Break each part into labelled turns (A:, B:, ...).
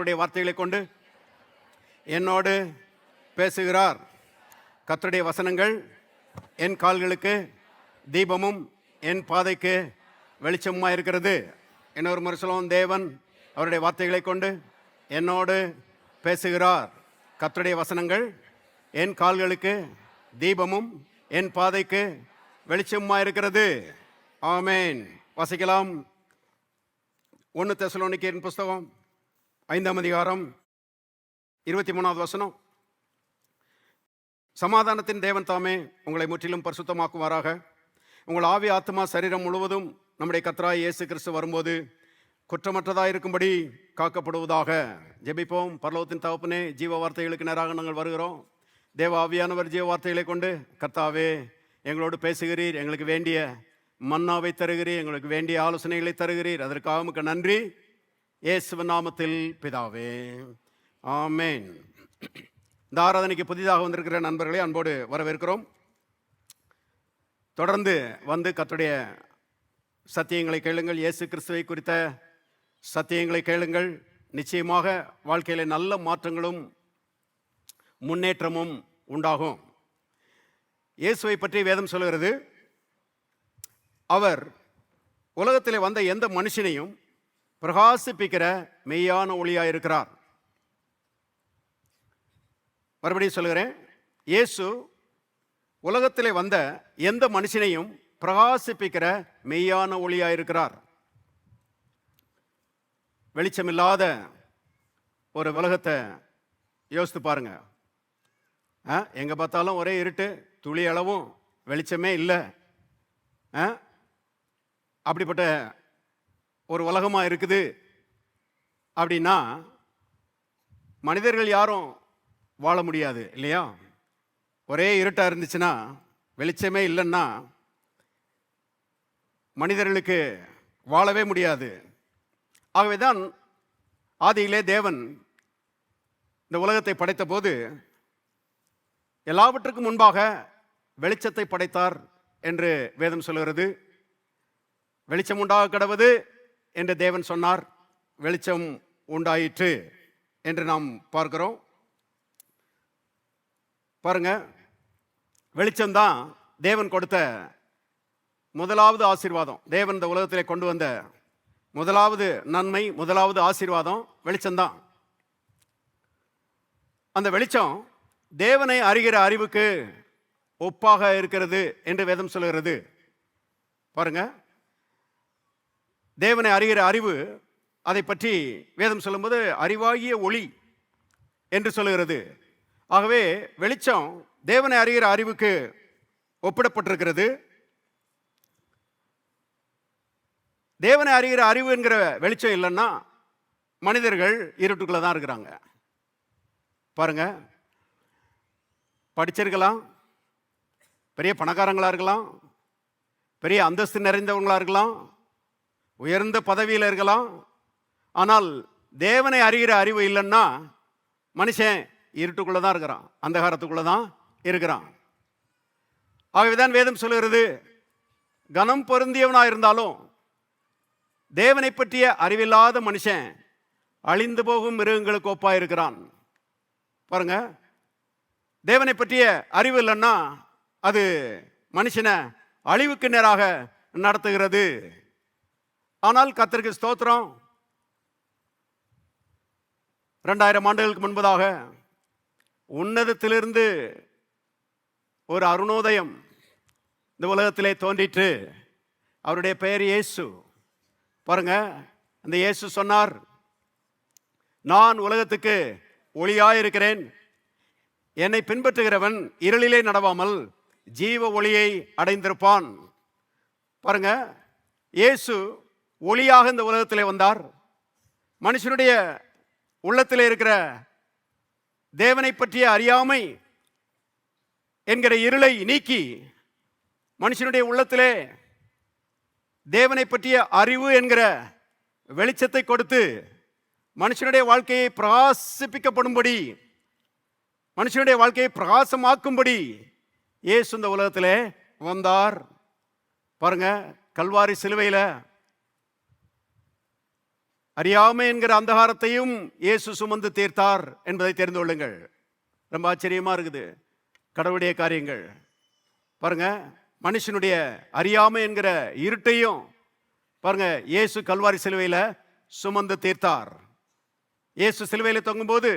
A: அவருடைய வார்த்தைகளை கொண்டு என்னோடு பேசுகிறார். கர்த்தருடைய வசனங்கள் என் கால்களுக்கு தீபமும் என் பாதைக்கு வெளிச்சமாக இருக்கிறது. இன்னொரு முறை சொல்லுவோம், தேவன் அவருடைய வார்த்தைகளை கொண்டு என்னோடு பேசுகிறார். கர்த்தருடைய வசனங்கள் என் கால்களுக்கு தீபமும் என் பாதைக்கு வெளிச்சமாக இருக்கிறது. ஆமேன். வாசிக்கலாம். 1 தெசலோனிக்கேயரின் புஸ்தகம் 5ஆம் அதிகாரம் 23வது வசனம். சமாதானத்தின் தேவன் தாமே உங்களை முற்றிலும் பரிசுத்தமாக்குவாராக. உங்கள் ஆவி, ஆத்மா, சரீரம் முழுவதும் நம்முடைய கர்த்தராகிய இயேசு கிறிஸ்து வரும்போது குற்றமற்றதாக இருக்கும்படி காக்கப்படுவதாக. ஜெபிப்போம். பரலோகத்தின் தகப்பனே, ஜீவ வார்த்தைகளுக்கு நேராக நாங்கள் வருகிறோம். தேவ ஆவியானவர் ஜீவ வார்த்தைகளை கொண்டு கர்த்தாவே எங்களோடு பேசுகிறீர். எங்களுக்கு வேண்டிய மன்னாவை தருகிறீர், எங்களுக்கு வேண்டிய ஆலோசனைகளை தருகிறீர். அதற்காக உமக்கு நன்றி. இயேசுவின் நாமத்தில் பிதாவே, ஆமேன். இந்த ஆராதனைக்கு புதிதாக வந்திருக்கிற நண்பர்களை அன்போடு வரவேற்கிறோம். தொடர்ந்து வந்து கர்த்தருடைய சத்தியங்களை கேளுங்கள். இயேசு கிறிஸ்துவை குறித்த சத்தியங்களை கேளுங்கள். நிச்சயமாக வாழ்க்கையில் நல்ல மாற்றங்களும் முன்னேற்றமும் உண்டாகும். இயேசுவை பற்றி வேதம் சொல்கிறது, அவர் உலகத்தில் வந்த எந்த மனுஷனையும் பிரகாசிப்பிக்கிற மெய்யான ஒளியாக இருக்கிறார். மறுபடியும் சொல்கிறேன், இயேசு உலகத்தில் வந்த எந்த மனுஷனையும் பிரகாசிப்பிக்கிற மெய்யான ஒளியாக இருக்கிறார். வெளிச்சமில்லாத ஒரு உலகத்தை யோசித்து பாருங்க. எங்கே பார்த்தாலும் ஒரே இருட்டு, துளி அளவும் வெளிச்சமே இல்லை. அப்படிப்பட்ட ஒரு உலகமாக இருக்குது அப்படின்னா மனிதர்கள் யாரும் வாழ முடியாது இல்லையா? ஒரே இருட்டாக இருந்துச்சுன்னா, வெளிச்சமே இல்லைன்னா மனிதர்களுக்கு வாழவே முடியாது. ஆகவேதான் ஆதியிலே தேவன் இந்த உலகத்தை படைத்த போது எல்லாவற்றுக்கும் முன்பாக வெளிச்சத்தை படைத்தார் என்று வேதம் சொல்கிறது. வெளிச்சம் உண்டாக கடவது என்று தேவன் சொன்னார். வெளிச்சம் உண்டாயிற்று என்று நாம் பார்க்கிறோம். பாருங்க, வெளிச்சம்தான் தேவன் கொடுத்த முதலாவது ஆசீர்வாதம். தேவன் இந்த உலகத்திலே கொண்டு வந்த முதலாவது நன்மை, முதலாவது ஆசீர்வாதம் வெளிச்சம்தான். அந்த வெளிச்சம் தேவனை அறிகிற அறிவுக்கு ஒப்பாக இருக்கிறது என்று வேதம் சொல்கிறது. பாருங்க, தேவனை அறிகிற அறிவு, அதை பற்றி வேதம் சொல்லும்போது அறிவாகிய ஒளி என்று சொல்லுகிறது. ஆகவே வெளிச்சம் தேவனை அறிகிற அறிவுக்கு ஒப்பிடப்பட்டிருக்கிறது. தேவனை அறிகிற அறிவு என்கிற வெளிச்சம் இல்லைன்னா மனிதர்கள் இருட்டுக்குள்ள தான் இருக்கிறாங்க. பாருங்க, படிச்சிருக்கலாம், பெரிய பணக்காரங்களா இருக்கலாம், பெரிய அந்தஸ்து நிறைந்தவங்களா இருக்கலாம், உயர்ந்த பதவியில் இருக்கலாம். ஆனால் தேவனை அறிகிற அறிவு இல்லைன்னா மனுஷன் இருட்டுக்குள்ள தான் இருக்கிறான், அந்தகாரத்துக்குள்ள தான் இருக்கிறான். ஆகவேதான் வேதம் சொல்லுகிறது, கனம் பொருந்தியவனா இருந்தாலும் தேவனை பற்றிய அறிவில்லாத மனுஷன் அழிந்து போகும் மிருகங்களுக்கு ஒப்பா இருக்கிறான். பாருங்க, தேவனை பற்றிய அறிவு இல்லைன்னா அது மனுஷனை அழிவுக்கு நேராக நடத்துகிறது. ஆனால் கர்த்தருக்கு ஸ்தோத்திரம், 2000 ஆண்டுகளுக்கு முன்பதாக உன்னதத்திலிருந்து ஒரு அருணோதயம் இந்த உலகத்திலே தோன்றிற்று. அவருடைய பெயர் இயேசு. பாருங்க, அந்த இயேசு சொன்னார், நான் உலகத்துக்கு ஒளியாயிருக்கிறேன், என்னை பின்பற்றுகிறவன் இருளிலே நடவாமல் ஜீவ ஒளியை அடைந்திருப்பான். பாருங்க, இயேசு ஒளியாக இந்த உலகத்திலே வந்தார். மனுஷனுடைய உள்ளத்திலே இருக்கிற தேவனை பற்றிய அறியாமை என்கிற இருளை நீக்கி மனுஷனுடைய உள்ளத்திலே தேவனை பற்றிய அறிவு என்கிற வெளிச்சத்தை கொடுத்து மனுஷனுடைய வாழ்க்கையை பிரகாசிப்பிக்கப்படும்படி, மனுஷனுடைய வாழ்க்கையை பிரகாசமாக்கும்படி இயேசு இந்த உலகத்திலே வந்தார். பாருங்க, கல்வாரி சிலுவையில் அறியாமை என்கிற அந்தகாரத்தையும் இயேசு சுமந்து தீர்த்தார் என்பதை தெரிந்து கொள்ளுங்கள். ரொம்ப ஆச்சரியமா இருக்குது கடவுளுடைய காரியங்கள். பாருங்க, மனுஷனுடைய அறியாமை என்கிற இருட்டையும் பாருங்க இயேசு கல்வாரி சிலுவையில சுமந்து தீர்த்தார். இயேசு சிலுவையில தொங்கும்போது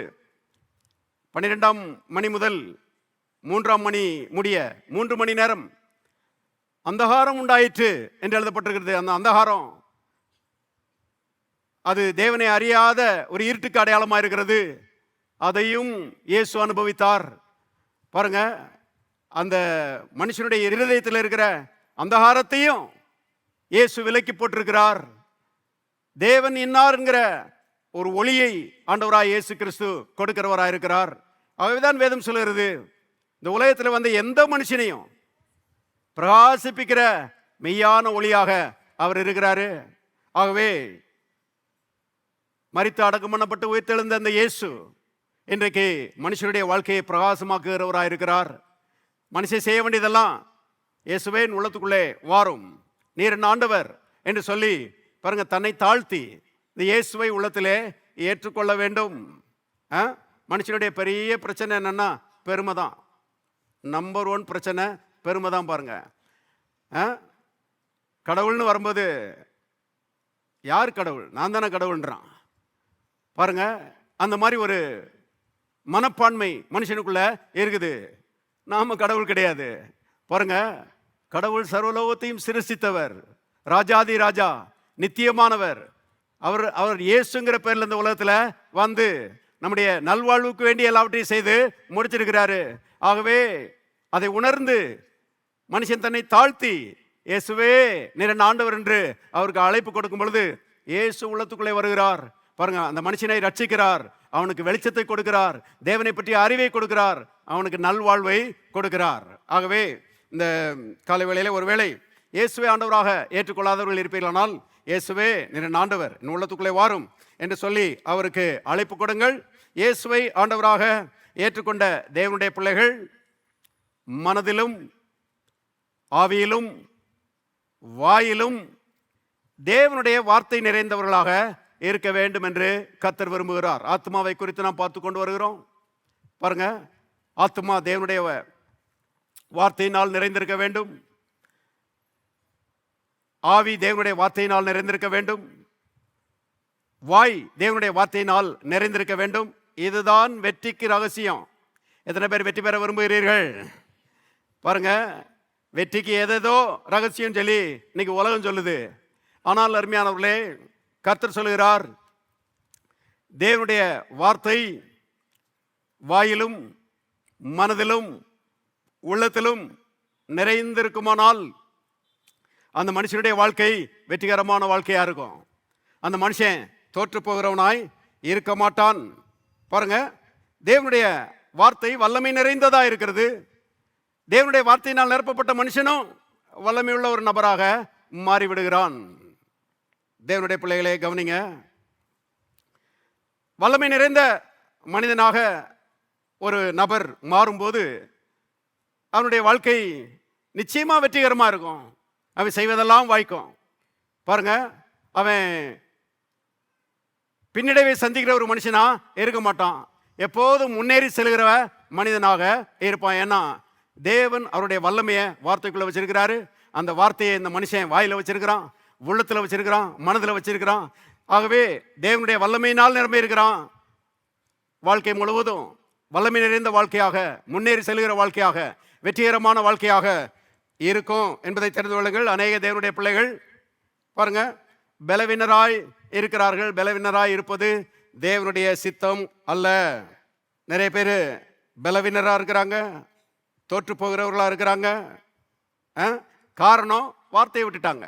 A: 12ஆம் மணி முதல் 3ஆம் மணி முடிய 3 மணி நேரம் அந்தகாரம் உண்டாயிற்று என்று எழுதப்பட்டிருக்கிறது. அந்த அந்தகாரம் அது தேவனை அறியாத ஒரு இருட்டுக்கு அடையாளமாக இருக்கிறது. அதையும் இயேசு அனுபவித்தார். பாருங்க, அந்த மனுஷனுடைய இருதயத்தில் இருக்கிற அந்தகாரத்தையும் இயேசு விலக்கி போட்டிருக்கிறார். தேவன் இன்னார் என்கிற ஒரு ஒளியை ஆண்டவராய் இயேசு கிறிஸ்து கொடுக்கிறவராய் இருக்கிறார். ஆகவேதான் வேதம் சொல்கிறது, இந்த உலகத்தில் வந்த எந்த மனுஷனையும் பிரகாசிப்பிக்கிற மெய்யான ஒளியாக அவர் இருக்கிறாரு. ஆகவே மரித்து அடக்கம் பண்ணப்பட்டு உயிர்த்தெழுந்த அந்த இயேசு இன்றைக்கு மனுஷனுடைய வாழ்க்கையை பிரகாசமாக்குகிறவராக இருக்கிறார். மனுஷன் செய்ய வேண்டியதெல்லாம், இயேசுவே என் உள்ளத்துக்குள்ளே வாரும், நீர் என் ஆண்டவர் என்று சொல்லி பாருங்க தன்னை தாழ்த்தி இந்த இயேசுவை உள்ளத்திலே ஏற்றுக்கொள்ள வேண்டும். மனுஷனுடைய பெரிய பிரச்சனை என்னன்னா பெருமை தான். நம்பர் 1 பிரச்சனை பெருமை தான். பாருங்க, கடவுள்னு வரும்போது யார் கடவுள்? நான் தானே கடவுள்ன்றான். பாருங்க, அந்த மாதிரி ஒரு மனப்பான்மை மனுஷனுக்குள்ள இருக்குது. நாம கடவுள் கிடையாது. பாருங்க, கடவுள் சர்வலோகத்தையும் சிருஷ்டித்தவர், ராஜாதி ராஜா, நித்தியமானவர். அவர் இயேசுங்கிற பேர்ல இந்த உலகத்துல வந்து நம்முடைய நல்வாழ்வுக்கு வேண்டிய எல்லாவற்றையும் செய்து முடிச்சிருக்கிறாரு. ஆகவே அதை உணர்ந்து மனுஷன் தன்னை தாழ்த்தி இயேசுவே நீர் என் ஆண்டவர் என்று அவருக்கு அழைப்பு கொடுக்கும் பொழுது இயேசு உள்ளத்துக்குள்ளே வருகிறார். பாருங்க, அந்த மனுஷனை ரட்சிக்கிறார், அவனுக்கு வெளிச்சத்தை கொடுக்கிறார், தேவனை பற்றிய அறிவை கொடுக்கிறார், அவனுக்கு நல்வாழ்வை கொடுக்கிறார். ஆகவே இந்த காலை வேளையில ஒருவேளை இயேசுவே ஆண்டவராக ஏற்றுக்கொள்ளாதவர்கள் இருப்பீர்களானால், இயேசுவே நீர் என் ஆண்டவர், என் உள்ளத்துக்குள்ளே வாரும் என்று சொல்லி அவருக்கு அழைப்பு கொடுங்கள். இயேசுவை ஆண்டவராக ஏற்றுக்கொண்ட தேவனுடைய பிள்ளைகள் மனதிலும் ஆவியிலும் வாயிலும் தேவனுடைய வார்த்தை நிறைந்தவர்களாக இருக்க வேண்டும் என்று கர்த்தர் விரும்புகிறார். ஆத்மாவை குறித்து நாம் பார்த்து கொண்டு வருகிறோம். பாருங்க, ஆத்மா தேவனுடைய வார்த்தையினால் நிறைந்திருக்க வேண்டும், ஆவி தேவனுடைய வார்த்தையினால் நிறைந்திருக்க வேண்டும், வாய் தேவனுடைய வார்த்தையினால் நிறைந்திருக்க வேண்டும். இதுதான் வெற்றிக்கு ரகசியம். எத்தனை பேர் வெற்றி பெற விரும்புகிறீர்கள்? பாருங்க, வெற்றிக்கு ஏதேதோ ரகசியம் சொல்லி இன்னைக்கு உலகம் சொல்லுது. ஆனால் அருமையானவர்களே, கர்த்தர் சொல்லுகிறார், தேவனுடைய வார்த்தை வாயிலும் மனதிலும் உள்ளத்திலும் நிறைந்திருக்குமானால் அந்த மனுஷனுடைய வாழ்க்கை வெற்றிகரமான வாழ்க்கையா இருக்கும். அந்த மனுஷன் தோற்று போகிறவனாய் இருக்க மாட்டான். பாருங்க, தேவனுடைய வார்த்தை வல்லமை நிறைந்ததா இருக்கிறது. தேவனுடைய வார்த்தையினால் நிரப்பப்பட்ட மனுஷனும் வல்லமையுள்ள ஒரு நபராக மாறிவிடுகிறான். தேவனுடைய பிள்ளைகளே கவனிங்க, வல்லமை நிறைந்த மனிதனாக ஒரு நபர் மாறும்போது அவனுடைய வாழ்க்கை நிச்சயமா வெற்றிகரமாக இருக்கும். அவன் செய்வதெல்லாம் வாய்க்கும். பாருங்க, அவன் பின்னடைவை சந்திக்கிற ஒரு மனுஷனா இருக்க மாட்டான். எப்போதும் முன்னேறி செல்கிற மனிதனாக இருப்பான். ஏன்னா தேவன் அவருடைய வல்லமையை வார்த்தைக்குள்ள வச்சிருக்கிறாரு. அந்த வார்த்தையை இந்த மனுஷன் வாயில வச்சிருக்கிறான், உள்ளத்துல வச்சிருக்கிறான், மனதில் வச்சிருக்கிறான். ஆகவே தேவனுடைய வல்லமையினால் நிரம்பி இருக்கிறான். வாழ்க்கை முழுவதும் வல்லமை நிறைந்த வாழ்க்கையாக, முன்னேறி செல்கிற வாழ்க்கையாக, வெற்றிகரமான வாழ்க்கையாக இருக்கும் என்பதை தெரிந்து கொள்ளுங்கள். அநேக தேவனுடைய பிள்ளைகள் பாருங்க பலவீனராய் இருக்கிறார்கள். பலவீனராய் இருப்பது தேவனுடைய சித்தம் அல்ல. நிறைய பேர் பலவீனராக இருக்கிறாங்க, தோற்று போகிறவர்களாக இருக்கிறாங்க. காரணம் வார்த்தையை விட்டுட்டாங்க.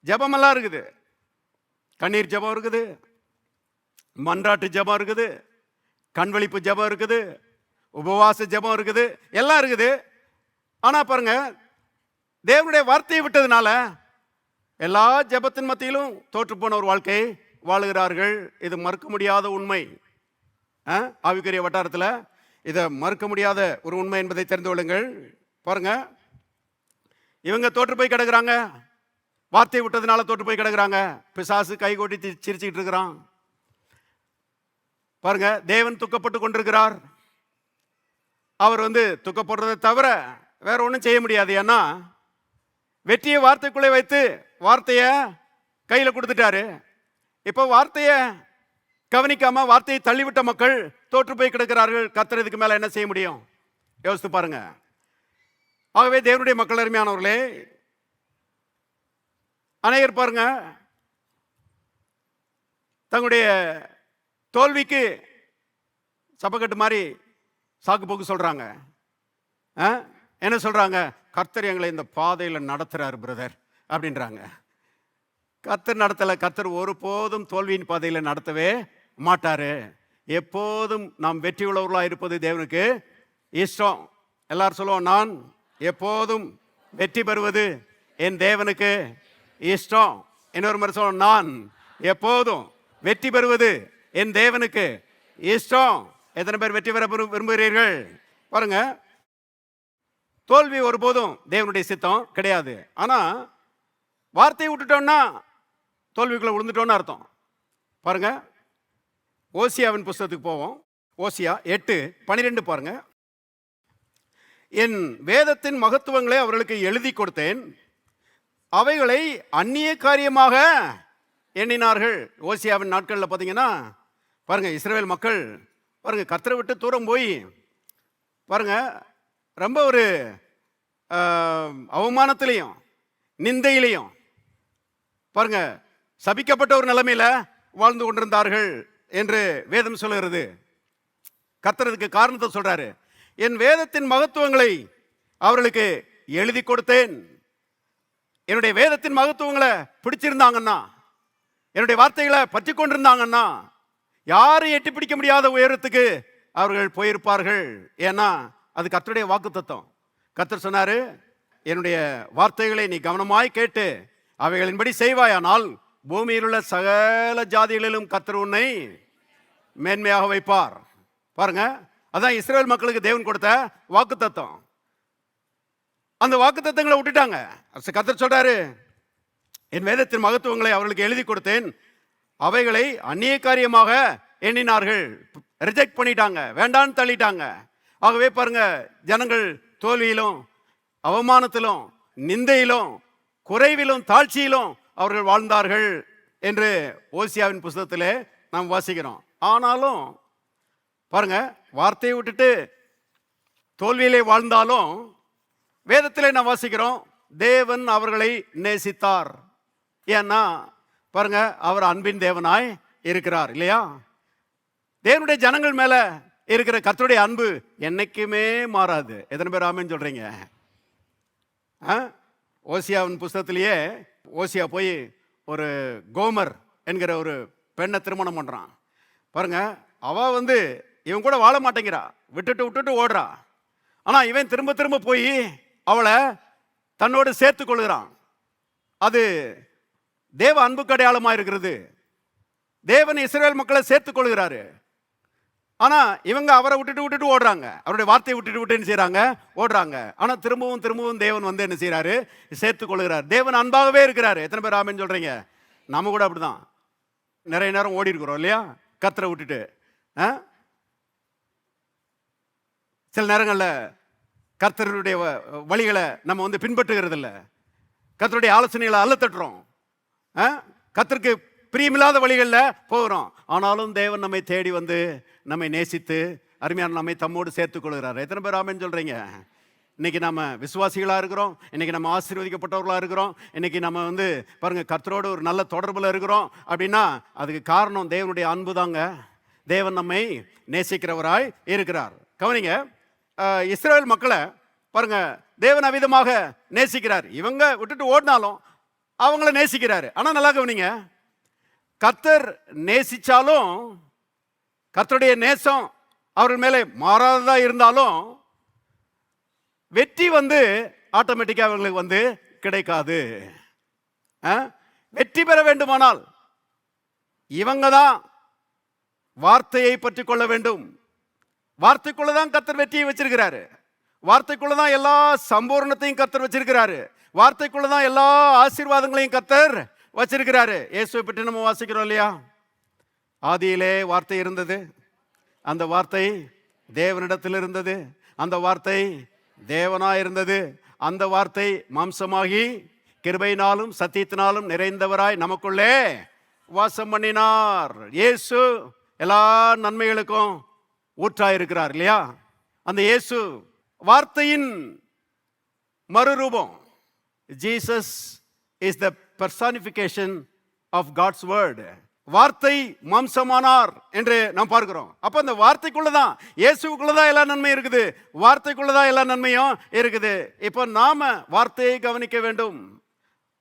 A: ஜபமெல்லாம் இருக்குது, கண்ணீர் ஜபம் இருக்குது, மன்றாட்டு ஜபம் இருக்குது, கண்வழிப்பு ஜபம் இருக்குது, உபவாச ஜபம் இருக்குது, எல்லாம் இருக்குது. ஆனா பாருங்க, தேவனுடைய வார்த்தையை விட்டதுனால எல்லா ஜபத்தின் மத்தியிலும் தோற்று போன ஒரு வாழ்க்கை வாழுகிறார்கள். இது மறுக்க முடியாத உண்மை. ஆவிக்குரிய வட்டாரத்தில் இதை மறுக்க முடியாத ஒரு உண்மை என்பதை தெரிந்து கொள்ளுங்கள். பாருங்க, இவங்க தோற்று போய் கிடக்குறாங்க, வார்த்தையை விட்டதுனால தோற்று போய் கிடக்குறாங்க. பிசாசு கை கொட்டி சிரிச்சுக்கிட்டு இருக்கிறான். பாருங்க, தேவன் துக்கப்பட்டு கொண்டிருக்கிறார். அவர் துக்கப்படுறதை தவிர வேற ஒன்றும் செய்ய முடியாது. ஏன்னா வெற்றியை வார்த்தைக்குள்ளே வைத்து வார்த்தையை கையில் கொடுத்துட்டாரு. இப்போ வார்த்தையை கவனிக்காம வார்த்தையை தள்ளிவிட்ட மக்கள் தோற்று போய் கிடக்கிறார்கள். கர்த்தர் இதுக்கு மேல என்ன செய்ய முடியும்? யோசித்து பாருங்க. ஆகவே தேவனுடைய மக்கள், அருமையானவர்களே, அநேகர் பாருங்க தங்களுடைய தோல்விக்கு சப்பக்கட்டு மாதிரி சாக்கு போக்கு சொல்றாங்க. என்ன சொல்றாங்க? கர்த்தர் எங்களை இந்த பாதையில் நடத்துறாரு பிரதர் அப்படின்றாங்க. கர்த்தர் நடத்தல. கர்த்தர் ஒருபோதும் தோல்வியின் பாதையில் நடத்தவே மாட்டாரு. எப்போதும் நாம் வெற்றி உள்ளவர்களாக இருப்பது தேவனுக்கு இஷ்டம். எல்லாரும் சொல்லுவோம், நான் எப்போதும் வெற்றி பெறுவது என் தேவனுக்கு இஷ்டம். இன்னொரு முறை சொல்லுவோம், நான் எப்போதும் வெற்றி பெறுவது என் தேவனுக்கு இஷ்டம். எத்தனை பேர் வெற்றி பெற விரும்புகிறீர்கள்? பாருங்க, தோல்வி ஒருபோதும் தேவனுடைய சித்தம் கிடையாது. ஆனா வார்த்தையை விட்டுட்டோம்னா தோல்விக்குள்ள விழுந்துட்டோம்னு அர்த்தம். பாருங்க, ஓசியாவின் புஸ்தகத்துக்கு போவோம். ஓசியா 8:12 பாருங்க. என் வேதத்தின் மகத்துவங்களை அவர்களுக்கு எழுதி கொடுத்தேன், அவைகளை அந்நிய காரியமாக எண்ணினார்கள். ஓசியாவின் நாட்களில் பார்த்தீங்கன்னா பாருங்க, இஸ்ரவேல் மக்கள் பாருங்க கர்த்தரை விட்டு தூரம் போய் பாருங்க ரொம்ப ஒரு அவமானத்திலையும் நிந்தையிலையும் பாருங்க சபிக்கப்பட்ட ஒரு நிலைமையில வாழ்ந்து கொண்டிருந்தார்கள் என்று வேதம் சொல்லுகிறது. கர்த்தருக்கு காரணத்தை சொல்றாரு. என் வேதத்தின் மகத்துவங்களை அவர்களுக்கு எழுதி கொடுத்தேன். என்னுடைய வேதத்தின் மகத்துவங்களை பிடிச்சிருந்தாங்கன்னா, என்னுடைய வார்த்தைகளை பற்றி கொண்டிருந்தாங்கன்னா, யாரும் எட்டி பிடிக்க முடியாத உயரத்துக்கு அவர்கள் போயிருப்பார்கள். ஏன்னா அது கர்த்தருடைய வாக்குத்தத்தம். கர்த்தர் சொன்னாரு, என்னுடைய வார்த்தைகளை நீ கவனமாய் கேட்டு அவைகளின்படி செய்வாயானால் பூமியில் உள்ள சகல ஜாதிகளிலும் கர்த்தர் உன்னை மேன்மையாக வைப்பார். பாருங்க, அதான் இஸ்ரவேல் மக்களுக்கு தேவன் கொடுத்த வாக்குத்தத்தம். அந்த வாக்குத்தத்தங்களை விட்டுட்டாங்க. கர்த்தர் சொல்றாரு, என் வேதத்தின் மகத்துவங்களை அவர்களுக்கு எழுதி கொடுத்தேன், அவைகளை அந்நிய காரியமாக எண்ணினார்கள். ரிஜெக்ட் பண்ணிட்டாங்க, வேண்டான்னு தள்ளிட்டாங்க. ஆகவே பாருங்க, ஜனங்கள் தோல்வியிலும் அவமானத்திலும் நிந்தையிலும் குறைவிலும் தாழ்ச்சியிலும் அவர்கள் வாழ்ந்தார்கள் என்று ஓசியாவின் புஸ்தகத்திலே நாம் வாசிக்கிறோம். ஆனாலும் பாருங்க, வார்த்தையை விட்டுட்டு தோல்வியிலே வாழ்ந்தாலும் வேதத்திலே நாம் வாசிக்கிறோம், தேவன் அவர்களை நேசித்தார். ஏன்னா பாருங்க, அவர் அன்பின் தேவனாய் இருக்கிறார் இல்லையா? தேவனுடைய ஜனங்கள் மேல இருக்கிற கர்த்தருடைய அன்பு என்னைக்குமே மாறாது. எத்தனை பேர் ஆமென் சொல்றீங்க? ஓசியாவின் புஸ்தகத்திலேயே ஓசியா போய் ஒரு கோமர் என்கிற ஒரு பெண்ணை திருமணம் பண்றான். பாருங்க, அவ இவன் கூட வாழ மாட்டேங்கிறா, விட்டுட்டு ஓடுறா. ஆனா இவன் திரும்ப திரும்ப போய் அவளை தன்னோடு சேர்த்து கொள்கிறான். அது தேவ அன்புக்கு அடையாளமா இருக்கிறது. தேவன் இஸ்ரவேல் மக்களை சேர்த்துக் கொள்கிறாரு. ஆனா இவங்க அவரை விட்டுட்டு ஓடுறாங்க, அவருடைய வார்த்தையை விட்டு என்ன செய்யறாங்க? ஓடுறாங்க. ஆனா திரும்பவும் தேவன் என்ன செய்யறாரு? சேர்த்துக் கொள்கிறார். தேவன் அன்பாகவே இருக்கிறாரு. எத்தனை பேர் ஆமென் சொல்றீங்க? நம்ம கூட அப்படிதான் நிறைய நேரம் ஓடி இருக்கிறோம் இல்லையா? கர்த்தரை விட்டுட்டு. சில நேரங்களில் கர்த்தருடைய வழிகளை நம்ம பின்பற்றுகிறது இல்லை, கர்த்தருடைய ஆலோசனைகளை அல்ல தட்டுறோம், கர்த்தருக்கு பிரியமில்லாத வழிகளில் போகிறோம். ஆனாலும் தேவன் நம்மை தேடி நம்மை நேசித்து அருமையான நம்மை தம்மோடு சேர்த்துக் கொள்கிறார். எத்தனை பேர் ஆமென் சொல்றீங்க? இன்னைக்கு நம்ம விசுவாசிகளாக இருக்கிறோம், இன்னைக்கு நம்ம ஆசீர்வதிக்கப்பட்டவர்களாக இருக்கிறோம், இன்னைக்கு நம்ம பாருங்க கர்த்தரோடு ஒரு நல்ல தொடர்பில் இருக்கிறோம் அப்படின்னா அதுக்கு காரணம் தேவனுடைய அன்பு தாங்க. தேவன் நம்மை நேசிக்கிறவராய் இருக்கிறார். கவனிங்க, இஸ்ரவேல் மக்களை பாருங்க தேவன் அவிதமாக நேசிக்கிறார். இவங்க விட்டுட்டு ஓடினாலும் அவங்கள நேசிக்கிறாரு. ஆனா நல்லா கவனிங்க, கர்த்தர் நேசிச்சாலும் கர்த்தருடைய நேசம் அவர்கள் மேலே மாறாததா இருந்தாலும் வெற்றி ஆட்டோமேட்டிக்கா அவங்களுக்கு கிடைக்காது. வெற்றி பெற வேண்டுமானால் இவங்க தான் வார்த்தையை பற்றி கொள்ள வேண்டும். வார்த்தைக்குள்ளதான் கர்த்தர் வெற்றியை வச்சிருக்கிறாரு. வார்த்தைக்குள்ளதான் எல்லா சம்பூர்ணத்தையும் கர்த்தர் வச்சிருக்கிறாரு. வார்த்தைக்குள்ளதான் எல்லா ஆசீர்வாதங்களையும் கர்த்தர் வச்சிருக்கிறாரு. இயேசுவை பற்றி நம்ம வாசிக்கிறோம் இல்லையா? ஆதியிலே வார்த்தை இருந்தது, அந்த வார்த்தை தேவனிடத்தில் இருந்தது, அந்த வார்த்தை தேவனாய் இருந்தது, அந்த வார்த்தை மாம்சமாகி கிருபையினாலும் சத்தியத்தினாலும் நிறைந்தவராய் நமக்குள்ளே வாசம் பண்ணினார். இயேசு எல்லா நன்மைகளுக்கும் ஊற்றாயிருக்கிறார் இல்லையா? அந்த இயேசு வார்த்தையின் மறுரூபம். Jesus is the personification of God's word. வார்த்தை மாம்சமானார் என்று நாம் பார்க்கிறோம். அப்ப அந்த வார்த்தைக்குள்ளதான், இயேசுக்குள்ளதான் எல்லா நன்மையும் இருக்குது, வார்த்தைக்குள்ளதான் எல்லா நன்மையும் இருக்குது. இப்போ நாம வார்த்தையை கவனிக்க வேண்டும்.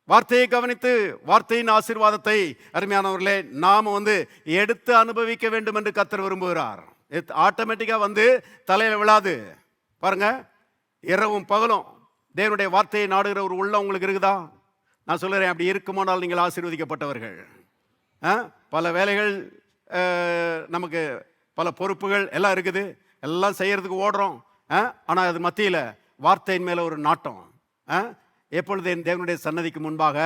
A: வார்த்தையை கவனித்து வார்த்தையின் ஆசீர்வாதத்தை அருமையானவர்களே நாம எடுத்து அனுபவிக்க வேண்டும் என்று கர்த்தர் விரும்புகிறார். ஆட்டோமேட்டிக்கா தலையில விழாது. பாருங்க, இரவும் பகலும் தேவனுடைய வார்த்தையை நாடுகிற ஒரு உள்ள உங்களுக்கு இருக்குதா? நான் சொல்லுறேன், அப்படி இருக்குமானால் நீங்கள் ஆசீர்வதிக்கப்பட்டவர்கள். பல வேலைகள், நமக்கு பல பொறுப்புகள் எல்லாம் இருக்குது, எல்லாம் செய்யறதுக்கு ஓடுறோம். ஆனால் அது மத்தியில் வார்த்தையின் மேலே ஒரு நாட்டம். எப்பொழுது என் தேவனுடைய சன்னதிக்கு முன்பாக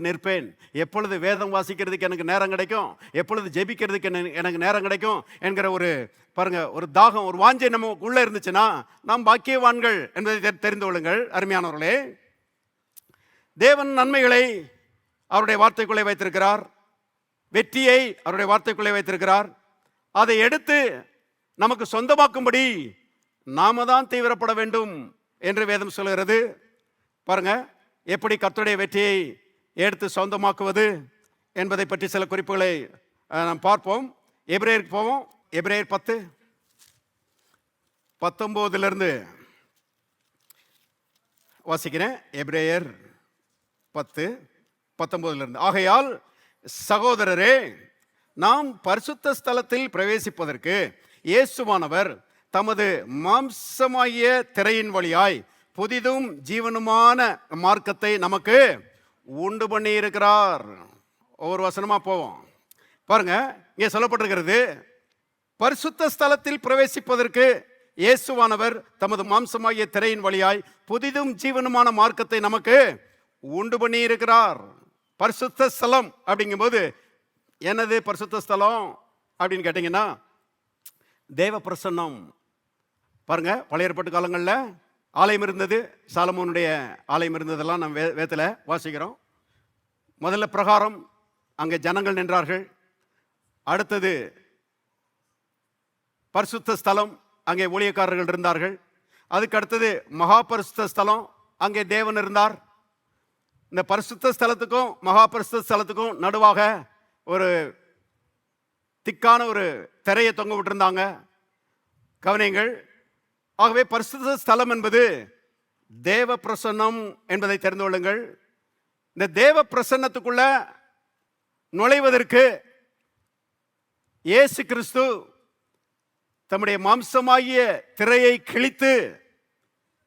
A: நிற்பேன், எப்பொழுது வேதம் வாசிக்கிறதுக்கு எனக்கு நேரம் கிடைக்கும், எப்பொழுது ஜெபிக்கிறதுக்கு எனக்கு நேரம் கிடைக்கும் என்கிற ஒரு பாருங்க ஒரு தாகம், ஒரு வாஞ்சை நம்ம உள்ள இருந்துச்சுன்னா நாம் பாக்கியவான்கள் என்பதை தெரிந்து கொள்ளுங்கள். அருமையானவர்களே, தேவன் நன்மைகளை அவருடைய வார்த்தைக்குள்ளே வைத்திருக்கிறார், வெற்றியை அவருடைய வார்த்தைக்குள்ளே வைத்திருக்கிறார். அதை எடுத்து நமக்கு சொந்தமாக்கும்படி நாம தான் தீவிரப்பட வேண்டும் என்று வேதம் சொல்கிறது. பாருங்க, எப்படி கர்த்தருடைய வெற்றியை எடுத்து சொந்தமாக்குவது என்பதை பற்றி சில குறிப்புகளை நாம் பார்ப்போம். எபிரேயருக்கு போவோம். எபிரேயர் 10:19 வாசிக்கிறேன். எபிரேயர் 10:19. ஆகையால் சகோதரரே, நாம் பரிசுத்த ஸ்தலத்தில் பிரவேசிப்பதற்கு இயேசுவானவர் தமது மாம்சமாகிய திரையின் வழியாய் புதிதும் ஜீவனுமான மார்க்கத்தை நமக்கு உண்டு பண்ணி இருக்கிறார். ஒவ்வொரு வசனமா போவோம். பாருங்க, இங்கே சொல்லப்பட்டிருக்கிறது, பரிசுத்த ஸ்தலத்தில் பிரவேசிப்பதற்கு இயேசுவானவர் தமது மாம்சமாகிய திரையின் வழியாய் புதிதும் ஜீவனுமான மார்க்கத்தை நமக்கு உண்டு பண்ணி இருக்கிறார். பரிசுத்த ஸ்தலம் அப்படிங்கும்போது என்னது பரிசுத்த ஸ்தலம் அப்படின்னு கேட்டீங்கன்னா, தேவ பிரசன்னம். பாருங்க, பழைய ஏற்பாட்டு காலங்களில் ஆலயம் இருந்தது, சாலமோனுடைய ஆலயம் இருந்ததெல்லாம் நம்ம வேதத்தில் வாசிக்கிறோம். முதல்ல பிரகாரம், அங்கே ஜனங்கள் நின்றார்கள். அடுத்தது பரிசுத்த ஸ்தலம், அங்கே ஊழியக்காரர்கள் இருந்தார்கள். அதுக்கு அடுத்தது மகா பரிசுத்த ஸ்தலம், அங்கே தேவன் இருந்தார். இந்த பரிசுத்த ஸ்தலத்துக்கும் மகா பரிசுத்த ஸ்தலத்துக்கும் நடுவாக ஒரு திக்கான ஒரு திரையை தொங்க விட்டுருந்தாங்க. கவனியங்கள். ஆகவே பரிசுத்த ஸ்தலம் என்பது தேவ பிரசன்னம் என்பதை தெரிந்து கொள்ளுங்கள். இந்த தேவ பிரசன்னத்துக்குள்ள நுழைவதற்கு இயேசு கிறிஸ்து தம்முடைய மாம்சமாகிய திரையை கிழித்து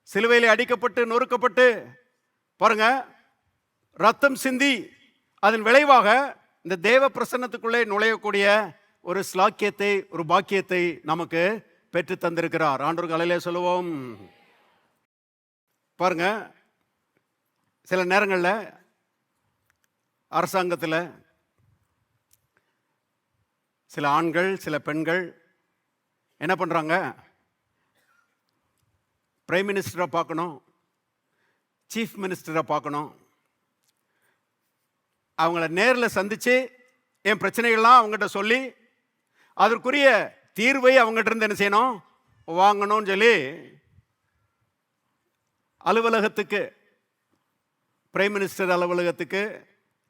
A: சிலுவையில் அடிக்கப்பட்டு நொறுக்கப்பட்டு, பாருங்க, ரத்தம் சிந்தி, அதன் விளைவாக இந்த தேவ பிரசன்னத்துக்குள்ளே நுழையக்கூடிய ஒரு ஸ்லாக்கியத்தை, ஒரு பாக்கியத்தை நமக்கு பெற்று தந்திருக்கிறார். ஆண்டவருக்கு அல்லேலூயா சொல்லுவோம். பாருங்க, சில நேரங்களில் அரசாங்கத்தில் சில ஆண்கள், சில பெண்கள் என்ன பண்ணுறாங்க, பிரைம் மினிஸ்டரை பார்க்கணும், சீஃப் மினிஸ்டரை பார்க்கணும், அவங்கள நேரில் சந்தித்து என் பிரச்சனைகள்லாம் அவங்ககிட்ட சொல்லி அதற்குரிய தீர்வை அவங்ககிட்ட இருந்து என்ன செய்யணும், வாங்கணும்னு சொல்லி அலுவலகத்துக்கு, பிரைம் மினிஸ்டர் அலுவலகத்துக்கு,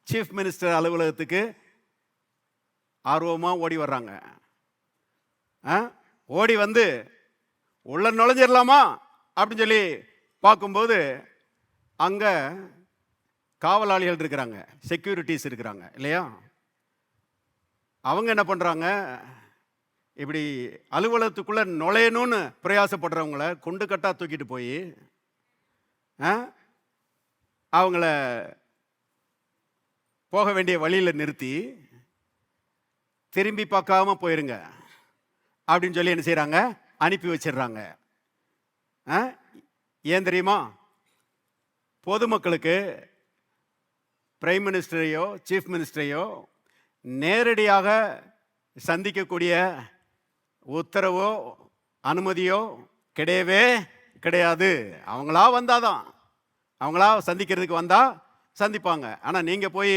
A: சீஃப் மினிஸ்டர் அலுவலகத்துக்கு ஆர்வமாக ஓடி வர்றாங்க. ஓடி உள்ள நுழைஞ்சிடலாமா அப்படின்னு சொல்லி பார்க்கும்போது அங்கே காவலாளிகள் இருக்கிறாங்க, செக்யூரிட்டிஸ் இருக்கிறாங்க இல்லையா? அவங்க என்ன பண்ணுறாங்க, இப்படி அலுவலகத்துக்குள்ளே நுழையணும்னு பிரயாசப்படுறவங்கள கொண்டு கட்டாக தூக்கிட்டு போய் அவங்கள போக வேண்டிய வழியில் நிறுத்தி திரும்பி பார்க்காம போயிருங்க அப்படின்னு சொல்லி என்ன செய்கிறாங்க, அனுப்பி வச்சிடுறாங்க. ஏன் தெரியுமா? பொதுமக்களுக்கு பிரைம் மினிஸ்டரையோ சீஃப் மினிஸ்டரையோ நேரடியாக சந்திக்கக்கூடிய உத்தரவோ அனுமதியோ கிடையவே கிடையாது. அவங்களா வந்தாதான், அவங்களா சந்திக்கிறதுக்கு வந்தால் சந்திப்பாங்க. ஆனால் நீங்கள் போய்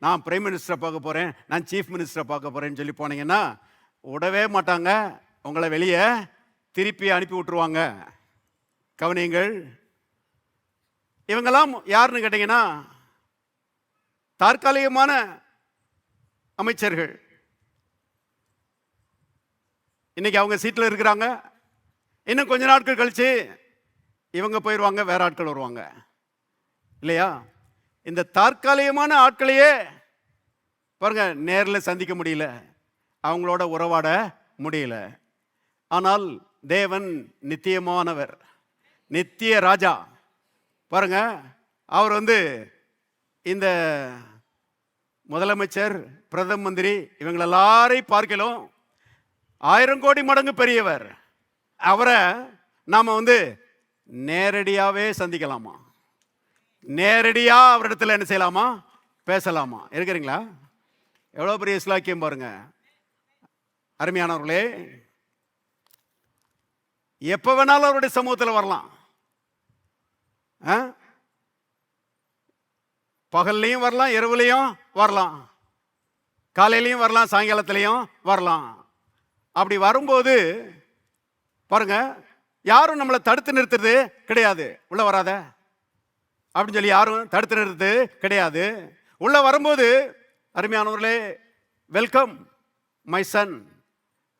A: நான் பிரைம் மினிஸ்டரை பார்க்க போகிறேன், நான் சீஃப் மினிஸ்டரை பார்க்க போகிறேன்னு சொல்லி போனீங்கன்னா விடவே மாட்டாங்க, உங்களை வெளியே திருப்பி அனுப்பி விட்டுருவாங்க. கவனியுங்கள், இவங்கெல்லாம் யாருன்னு கேட்டிங்கன்னா தற்காலிகமான அமைச்சர்கள். இன்னைக்கு அவங்க சீட்டில் இருக்கிறாங்க, இன்னும் கொஞ்ச நாட்கள் கழிச்சு இவங்க போயிடுவாங்க, வேற ஆட்கள் வருவாங்க இல்லையா? இந்த தற்காலிகமான ஆட்களையே பாருங்க, நேரில் சந்திக்க முடியல, அவங்களோட உறவாட முடியல. ஆனால் தேவன் நித்தியமானவர், நித்திய ராஜா. பாருங்க, அவர் இந்த முதலமைச்சர், பிரதம மந்திரி இவங்க எல்லாரையும் பார்க்கலாம் 1000 கோடி மடங்கு பெரியவர். அவரை நாம நேரடியாகவே சந்திக்கலாமா? நேரடியா அவரிடத்துல என்ன செய்யலாமா? பேசலாமா? இருக்கிறீங்களா? எவ்வளோ பெரிய இஸ்லாக்கியம் பாருங்க. அருமையானவர்களே, எப்போ வேணாலும் அவருடைய சமூகத்தில் வரலாம். பகல்லையும் வரலாம், இரவுலையும் வரலாம், காலையிலையும் வரலாம், சாயங்காலத்திலையும் வரலாம். அப்படி வரும்போது பாருங்க, யாரும் நம்மளை தடுத்து நிறுத்துறது கிடையாது. உள்ள வராத அப்படின்னு சொல்லி யாரும் தடுத்து நிறுத்துறது கிடையாது. உள்ள வரும்போது அருமையானவர்களே, welcome my son,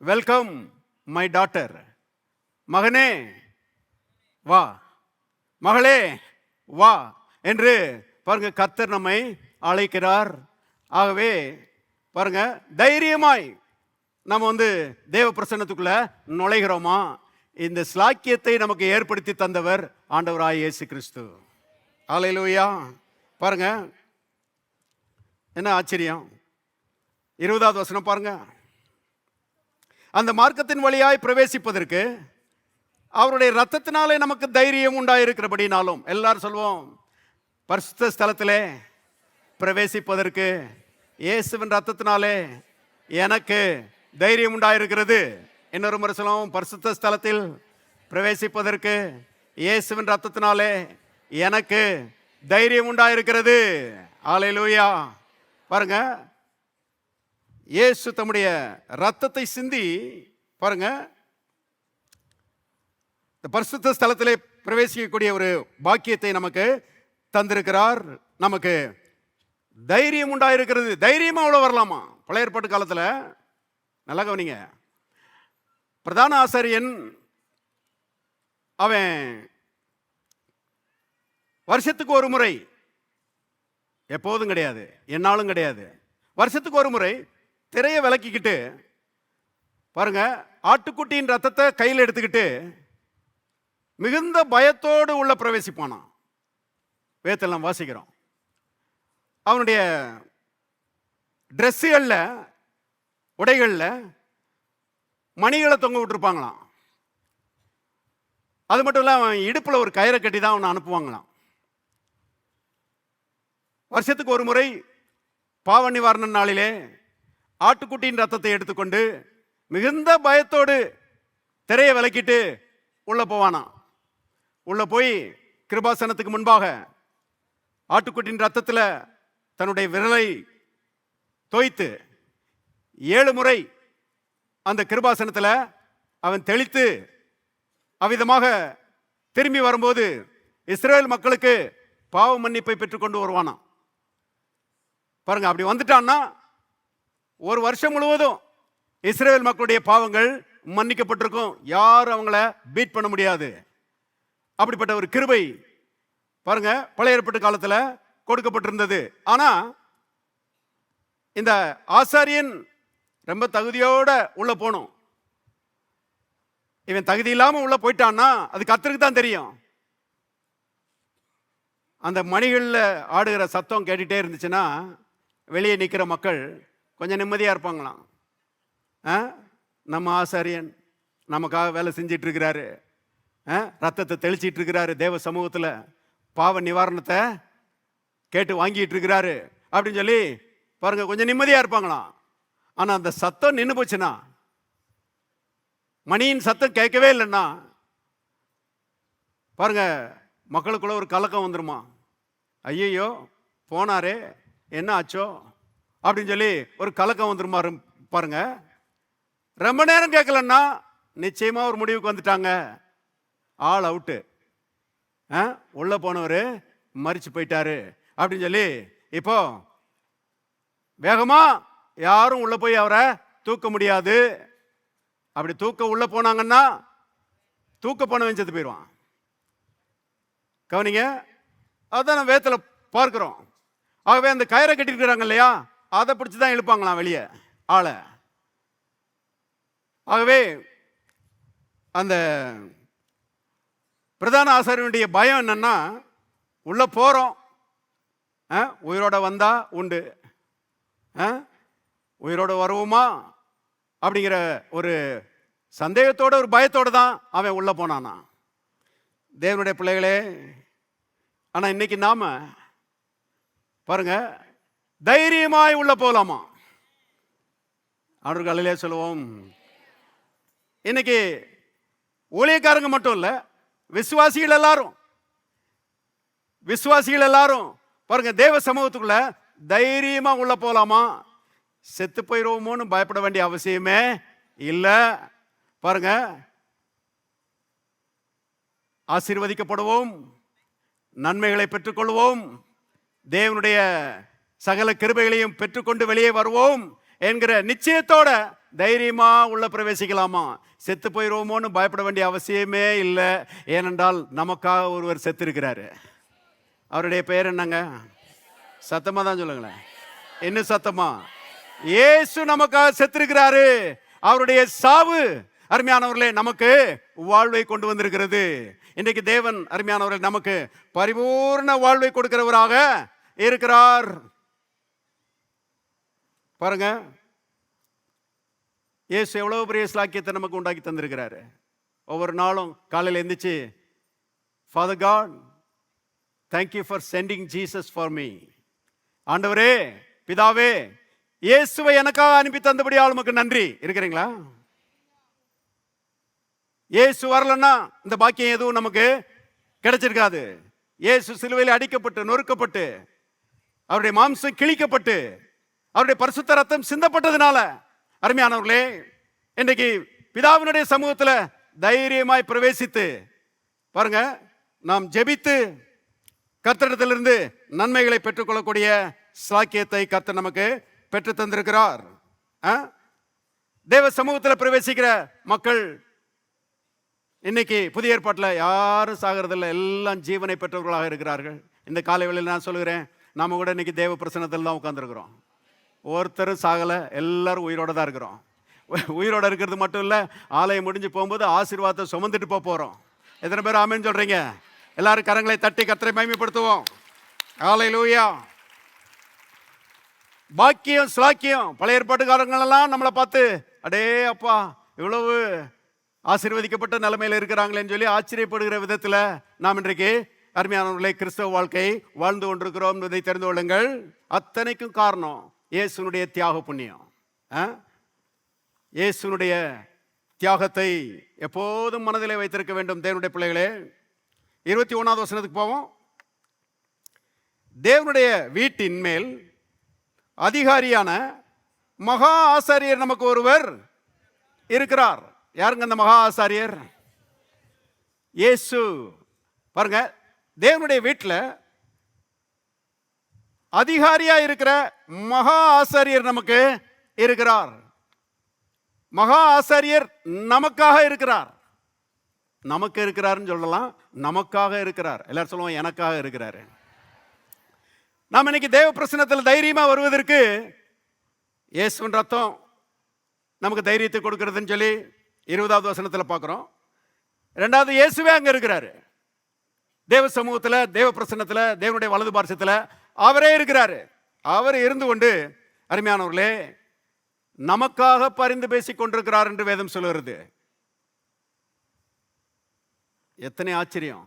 A: welcome my daughter, மகனே வா, மகளே வா என்று பாருங்க கர்த்தர் நம்மை அழைக்கிறார். ஆகவே பாருங்க, தைரியமாய் நம்ம தேவ பிரசன்னத்துக்குள்ள நுழைகிறோமா? இந்த ஸ்லாக்கியத்தை நமக்கு ஏற்படுத்தி தந்தவர் ஆண்டவராய் இயேசு கிறிஸ்து. அல்லேலூயா. பாருங்க, என்ன ஆச்சரியம். 20வது வசனம் பாருங்க. அந்த மார்க்கத்தின் வழியாய் பிரவேசிப்பதற்கு அவருடைய ரத்தத்தினாலே நமக்கு தைரியம் உண்டாயிருக்கிறபடினாலும், எல்லாரும் சொல்வோம், பரிசுத்த ஸ்தலத்திலே பிரவேசிப்பதற்கு இயேசுவின் ரத்தத்தினாலே எனக்கு தைரியம் உண்டாயிருக்கிறது. இன்னொரு முறை சொல்லுவோம், பரிசுத்த ஸ்தலத்தில் பிரவேசிப்பதற்கு இயேசுவின் ரத்தத்தினாலே எனக்கு தைரியம் உண்டாயிருக்கிறது. அல்லேலூயா. பாருங்க, இயேசு தம்முடைய ரத்தத்தை சிந்தி பாருங்க இந்த பரிசுத்த ஸ்தலத்திலே பிரவேசிக்கக்கூடிய ஒரு பாக்கியத்தை நமக்கு தந்திருக்கிறார். நமக்கு தைரியம் உண்டாயிருக்கிறது. தைரியமா அவ்வளோ வரலாமா? பழைய ஏற்பாட்டு காலத்தில் நல்லா கவனிங்க, பிரதான ஆசாரியன் அவன் வருஷத்துக்கு ஒரு முறை, எப்போதும் கிடையாது, என்னாலும் கிடையாது, வருஷத்துக்கு ஒரு முறை திரையை விலக்கிக்கிட்டு பாருங்க ஆட்டுக்குட்டியின் ரத்தத்தை கையில் எடுத்துக்கிட்டு மிகுந்த பயத்தோடு உள்ள பிரவேசிப்பானா. வேதத்தில் வாசிக்கிறோம், அவனுடைய ட்ரெஸ்ஸுகளில், உடைகளில் மணிகளை தொங்க விட்டுருப்பாங்களாம். அது மட்டும் இல்லை, அவன் இடுப்பில் ஒரு கயிறை கட்டி தான் அவனை அனுப்புவாங்களாம். வருஷத்துக்கு ஒரு முறை பாவ நிவாரண நாளிலே ஆட்டுக்குட்டியின் ரத்தத்தை எடுத்துக்கொண்டு மிகுந்த பயத்தோடு திரையை விலக்கிட்டு உள்ள போவானா. உள்ள போய் கிருபாசனத்துக்கு முன்பாக ஆட்டுக்குட்டியின் ரத்தத்தில் தன்னுடைய விரலை தோய்த்து 7 முறை அந்த கிருபாசனத்தில் அவன் தெளித்து அவ்விதமாக திரும்பி வரும்போது இஸ்ரவேல் மக்களுக்கு பாவ மன்னிப்பை பெற்றுக்கொண்டு வருவானா. பாருங்க, அப்படி வந்துட்டான்னா ஒரு வருஷம் முழுவதும் இஸ்ரவேல் மக்களுடைய பாவங்கள் மன்னிக்கப்பட்டிருக்கும். யாரும் அவங்கள பீட் பண்ண முடியாது. அப்படிப்பட்ட ஒரு கிருபை பாருங்க பழைய ஏற்பாட்டு காலத்தில் கொடுக்கப்பட்டிருந்தது. ஆனா இந்த ஆசாரியன் ரொம்ப தகுதியோட உள்ள போகணும். இவன் தகுதி இல்லாம உள்ள போயிட்டான்னா அது கர்த்தருக்கு தான் தெரியும். அந்த மணிகளில் ஆடுகிற சத்தம் கேட்டுட்டே இருந்துச்சுன்னா வெளியே நிற்கிற மக்கள் கொஞ்சம் நிம்மதியாக இருப்பாங்களாம். நம்ம ஆசாரியன் நமக்காக வேலை செஞ்சிட்டு இருக்கிறாரு, ரத்தத்தை தெளிச்சிட்டு இருக்கிறாரு தேவ சமூகத்தில், பாவ நிவாரணத்தை கேட்டு வாங்கிட்டு இருக்கிறாரு அப்படின்னு சொல்லி பாருங்க, கொஞ்சம் நிம்மதியாக இருப்பாங்களாம். ஆனால் அந்த சத்தம் நின்று போச்சுன்னா, மணியின் சத்தம் கேட்கவே இல்லைன்னா பாருங்க, மக்களுக்குள்ள ஒரு கலக்கம் வந்துருமா. ஐயையோ போனாரே, என்ன ஆச்சோ அப்படின்னு சொல்லி ஒரு கலக்கம் வந்துருமா பாருங்க. ரொம்ப நேரம் கேட்கலன்னா நிச்சயமா ஒரு முடிவுக்கு வந்துட்டாங்க, ஆள் அவுட்டு, உள்ள போனவர் மறிச்சு போயிட்டாரு அப்படின்னு சொல்லி இப்போ வேகமா யாரும் உள்ள போய் அவரை தூக்க முடியாது. அப்படி தூக்க உள்ள போனாங்கன்னா தூக்க போனவன் செத்து போயிடுவான். கவனிங்க, அதான் நம்ம வேத்துல பார்க்கிறோம். ஆகவே அந்த கயிறை கட்டிருக்கிறாங்க இல்லையா, அதை பிடிச்சி தான் இழுப்பாங்களாம் வெளியே ஆளை. ஆகவே அந்த பிரதான ஆசாரியனுடைய பயம் என்னன்னா, உள்ள போறோம், உயிரோட வந்தா உண்டு, உயிரோட வருவோமா அப்படிங்கிற ஒரு சந்தேகத்தோட ஒரு பயத்தோடு தான் அவன் உள்ள போனானா. தேவனுடைய பிள்ளைகளே, ஆனா இன்னைக்கு நாம பாருங்க தைரியமாய் உள்ள போகலாமா? அவர்கள் அலையிலே சொல்லுவோம். இன்னைக்கு ஊழியக்காரங்க மட்டும் இல்ல, விசுவாசிகள் எல்லாரும் பாருங்க தேவ சமூகத்துக்குள்ள தைரியமா உள்ள போகலாமா? செத்து போயிடுவோமோன்னு பயப்பட வேண்டிய அவசியமே இல்லை. பாருங்க, ஆசீர்வதிக்கப்படுவோம், நன்மைகளை பெற்றுக்கொள்வோம், தேவனுடைய சகல கிருபைகளையும் பெற்றுக்கொண்டு வெளியே வருவோம் என்கிற நிச்சயத்தோட தைரியமா உள்ள பிரவேசிக்கலாமா? செத்து போயிடுவோமோன்னு பயப்பட வேண்டிய அவசியமே இல்லை. ஏனென்றால் நமக்காக ஒருவர் செத்து இருக்கிறாரு. அவருடைய பெயர் என்னங்க? சத்தமா தான் சொல்லுங்களேன். என்ன சத்தமா? இயேசு நமக்காக செத்திருக்கிறாரு. அவருடைய சாவு அருமையானவர்களே நமக்கு வாழ்வை கொண்டு வந்திருக்கிறது. இன்றைக்கு தேவன் அருமையானவர்கள் நமக்கு பரிபூர்ண வாழ்வை கொடுக்கிறவராக இருக்கிறார். பாருங்க, இயேசு எவ்வளவு பெரிய ஸ்லாக்கியத்தை நமக்கு உண்டாக்கி தந்திருக்கிறாரு. ஒவ்வொரு நாளும் காலையில் எந்திரிச்சு, father God, thank you for sending Jesus for me. ஆண்டவரே, பிதாவே, இயேசுவை எனக்காக அனுப்பி தந்தபடியால் உமக்கு நன்றி. இருக்கிறீங்களா? இயேசு வரலன்னா இந்த பாக்கியம் எதுவும் நமக்கு கிடைச்சிருக்காது. இயேசு சிலுவையில் அடிக்கப்பட்டு நொறுக்கப்பட்டு அவருடைய மாம்சம் கிழிக்கப்பட்டு அவருடைய பரிசுத்த ரத்தம் சிந்தப்பட்டதுனால அருமையானவர்களே இன்றைக்கு பிதாவினுடைய சமூகத்தில் தைரியமாய் பிரவேசித்து பாருங்க, நாம் ஜெபித்து கர்த்தரிடத்திலிருந்து நன்மைகளை பெற்றுக்கொள்ளக்கூடிய சாக்கியத்தை கர்த்தர் நமக்கு பெற்று தந்திருக்கிறார். தேவ சமூகத்தில் பிரவேசிக்கிற மக்கள் இன்னைக்கு புதிய ஏற்பாட்டில் யாரும் சாகிறதில்லை, எல்லாம் ஜீவனை பெற்றவர்களாக இருக்கிறார்கள். இந்த காலை வேளையில் நான் சொல்லுகிறேன், நாம கூட இன்னைக்கு தேவ பிரசன்னத்தில் தான் உட்கார்ந்துருக்கிறோம். ஒருத்தரும் சாகலை, எல்லாரும் உயிரோட தான் இருக்கிறோம். உயிரோட இருக்கிறது மட்டும் இல்லை, ஆலயம் முடிஞ்சு போகும்போது ஆசீர்வாதத்தை சுமந்துட்டு போகிறோம். எத்தனை பேர் ஆமென் சொல்றீங்க? எல்லாரும் கரங்களை தட்டி கர்த்தரை மகிமைப்படுத்துவோம். ஹல்லேலூயா. பாக்கியம் ஸ்லாக்கியம். பழைய ஏற்பாட்டுக்காரங்களெல்லாம் நம்மளை பார்த்து அடே அப்பா இவ்வளவு ஆசீர்வதிக்கப்பட்ட நிலைமையில் இருக்கிறாங்களேன்னு சொல்லி ஆச்சரியப்படுகிற விதத்தில் நாம் இன்றைக்கு அருமையானவர்களே கிறிஸ்தவ வாழ்க்கை வாழ்ந்து கொண்டிருக்கிறோம் என்பதை தெரிந்து கொள்ளுங்கள். அத்தனைக்கும் காரணம் இயேசுனுடைய தியாக புண்ணியம். இயேசுனுடைய தியாகத்தை எப்போதும் மனதிலே வைத்திருக்க வேண்டும் தேவனுடைய பிள்ளைகளே. 21வது வசனத்துக்கு போவோம். தேவனுடைய வீட்டின் மேல் அதிகாரியான மகா ஆசாரியர் நமக்கு ஒருவர் இருக்கிறார். யாருங்க அந்த மகா ஆசாரியர்? இயேசு. பாருங்க, தேவனுடைய வீட்டில் அதிகாரியா இருக்கிற மகா ஆசாரியர் நமக்கு இருக்கிறார். மகா ஆசாரியர் நமக்காக இருக்கிறார். நமக்கு இருக்கிறார்னு சொல்லலாம், நமக்காக இருக்கிறார். எல்லாரும் சொல்லுவோம், எனக்காக இருக்கிறாரு. நாம் இன்னைக்கு தேவ பிரசன்னத்தில் தைரியமா வருவதற்கு இயேசுவின் ரத்தம் நமக்கு தைரியத்தை கொடுக்கிறதுன்னு சொல்லி 20வது வசனத்தில் பார்க்கிறோம். 2வது, இயேசுவே அங்க இருக்கிறாரு. தேவ சமூகத்தில், தேவ பிரசன்னத்தில், தேவனுடைய வலது பார்சத்தில் அவரே இருக்கிறாரு. அவர் இருந்து கொண்டு அருமையானவர்களே நமக்காக பரிந்து பேசிக் கொண்டிருக்கிறார் என்று வேதம் சொல்லுகிறது. எத்தனை ஆச்சரியம்!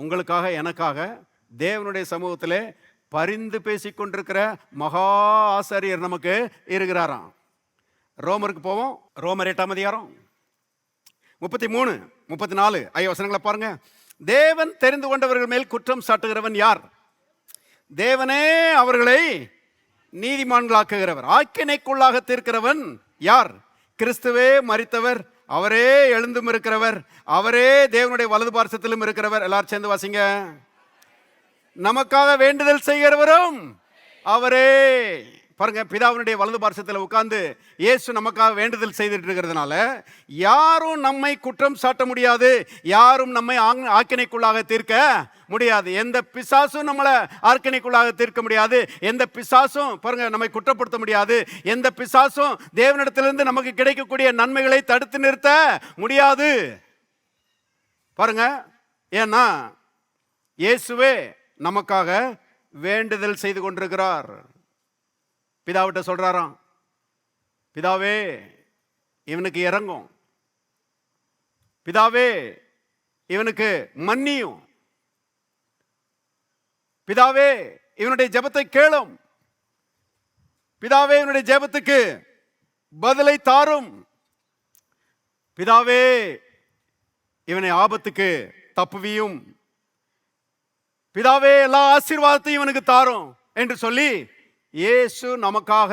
A: உங்களுக்காக எனக்காக தேவனுடைய சமூகத்திலே பரிந்து பேசிக்கொண்டிருக்கிற மகா ஆசாரியர் நமக்கு இருக்கிறாராம். ரோமருக்கு போவோம். ரோமர் 8ஆம் அதிகாரம் 33, 34 வசனங்களை பாருங்க. தேவன் தெரிந்து கொண்டவர்கள் மேல் குற்றம் சாட்டுகிறவன் யார்? தேவனே அவர்களை நீதிமான்களாக்குகிறவர். ஆக்கினைக்குள்ளாக தீர்க்கிறவன் யார்? கிறிஸ்துவே மரித்தவர், அவரே எழுந்தும் இருக்கிறவர், அவரே தேவனுடைய வலது பார்சத்திலும் இருக்கிறவர். எல்லாரும் சேர்ந்து வாசிங்க. நமக்காக வேண்டுதல் செய்கிறவரும் அவரே. பாருங்க, பிதாவினுடைய வலது பார்சத்தில் உட்கார்ந்து இயேசு நமக்காக வேண்டுதல் செய்துட்டு இருக்கிறதுனால யாரும் நம்மை குற்றம் சாட்ட முடியாது, யாரும் நம்மை ஆக்கினைக்குள்ளாக தீர்க்க முடியாது. எந்த பிசாசும் நம்மளை ஆக்கினைக்குள்ளாக தீர்க்க முடியாது. எந்த பிசாசும் பாருங்க நம்மை குற்றப்படுத்த முடியாது. எந்த பிசாசும் தேவனிடத்திலிருந்து நமக்கு கிடைக்கக்கூடிய நன்மைகளை தடுத்து நிறுத்த முடியாது. பாருங்க, ஏன்னா இயேசுவே நமக்காக வேண்டுதல் செய்து கொண்டிருக்கிறார். பிதாவிட்ட சொல்றாராம், பிதாவே இவனுக்கு இறங்கும், பிதாவே இவனுக்கு மன்னியும், பிதாவே இவனுடைய ஜெபத்தை கேளும், பிதாவே இவனுடைய ஜெபத்துக்கு பதிலை தாரும், பிதாவே இவனை ஆபத்துக்கு தப்புவியும், பிதாவே எல்லா ஆசீர்வாதத்தையும் இவனுக்கு தாரும் என்று சொல்லி இயேசு நமக்காக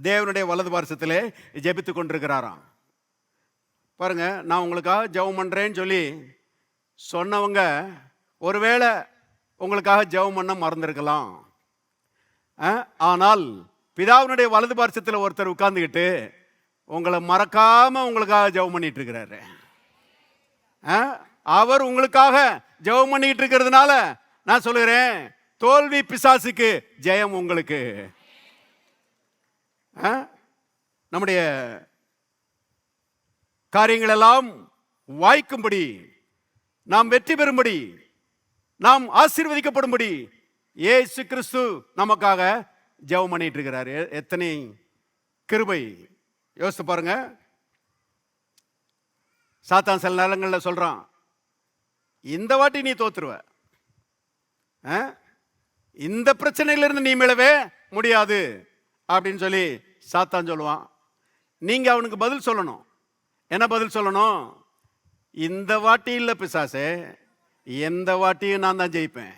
A: தேவனுடைய வலது பார்சத்திலே ஜெபித்துக் கொண்டிருக்கிறாராம். பாருங்க, நான் உங்களுக்காக ஜெபம் பண்றேன்னு சொல்லி சொன்னவங்க ஒருவேளை உங்களுக்காக ஜெபம் பண்ண மறந்திருக்கலாம். ஆனால் பிதாவினுடைய வலது பார்சத்தில் ஒருத்தர் உட்கார்ந்துக்கிட்டு உங்களை மறக்காம உங்களுக்காக ஜெபம் பண்ணிட்டு இருக்கிறாரு. அவர் உங்களுக்காக ஜெபம் பண்ணிட்டு இருக்கிறதுனால நான் சொல்லுகிறேன், தோல்வி பிசாசுக்கு, ஜெயம் உங்களுக்கு. நம்முடைய காரியங்கள் எல்லாம் வாய்க்கும்படி, நாம் வெற்றி பெறும்படி, நாம் ஆசீர்வதிக்கப்படும்படி இயேசு கிறிஸ்து நமக்காக ஜெபம் பண்ணிட்டு இருக்கிறாரு. எத்தனை கிருபை! யோசித்து பாருங்க. சாத்தான் சில நேரங்களில் சொல்றான், இந்த வாட்டி நீ தோத்துருவ, இந்த பிரச்சனையிலிருந்து நீ மீளவே முடியாது அப்படின்னு சொல்லி சாத்தான் சொல்லுவான். நீங்க அவனுக்கு பதில் சொல்லணும். என்ன பதில் சொல்லணும்? இந்த வாட்டி இல்லை பிசாசே, எந்த வாட்டியும் நான் தான் ஜெயிப்பேன்.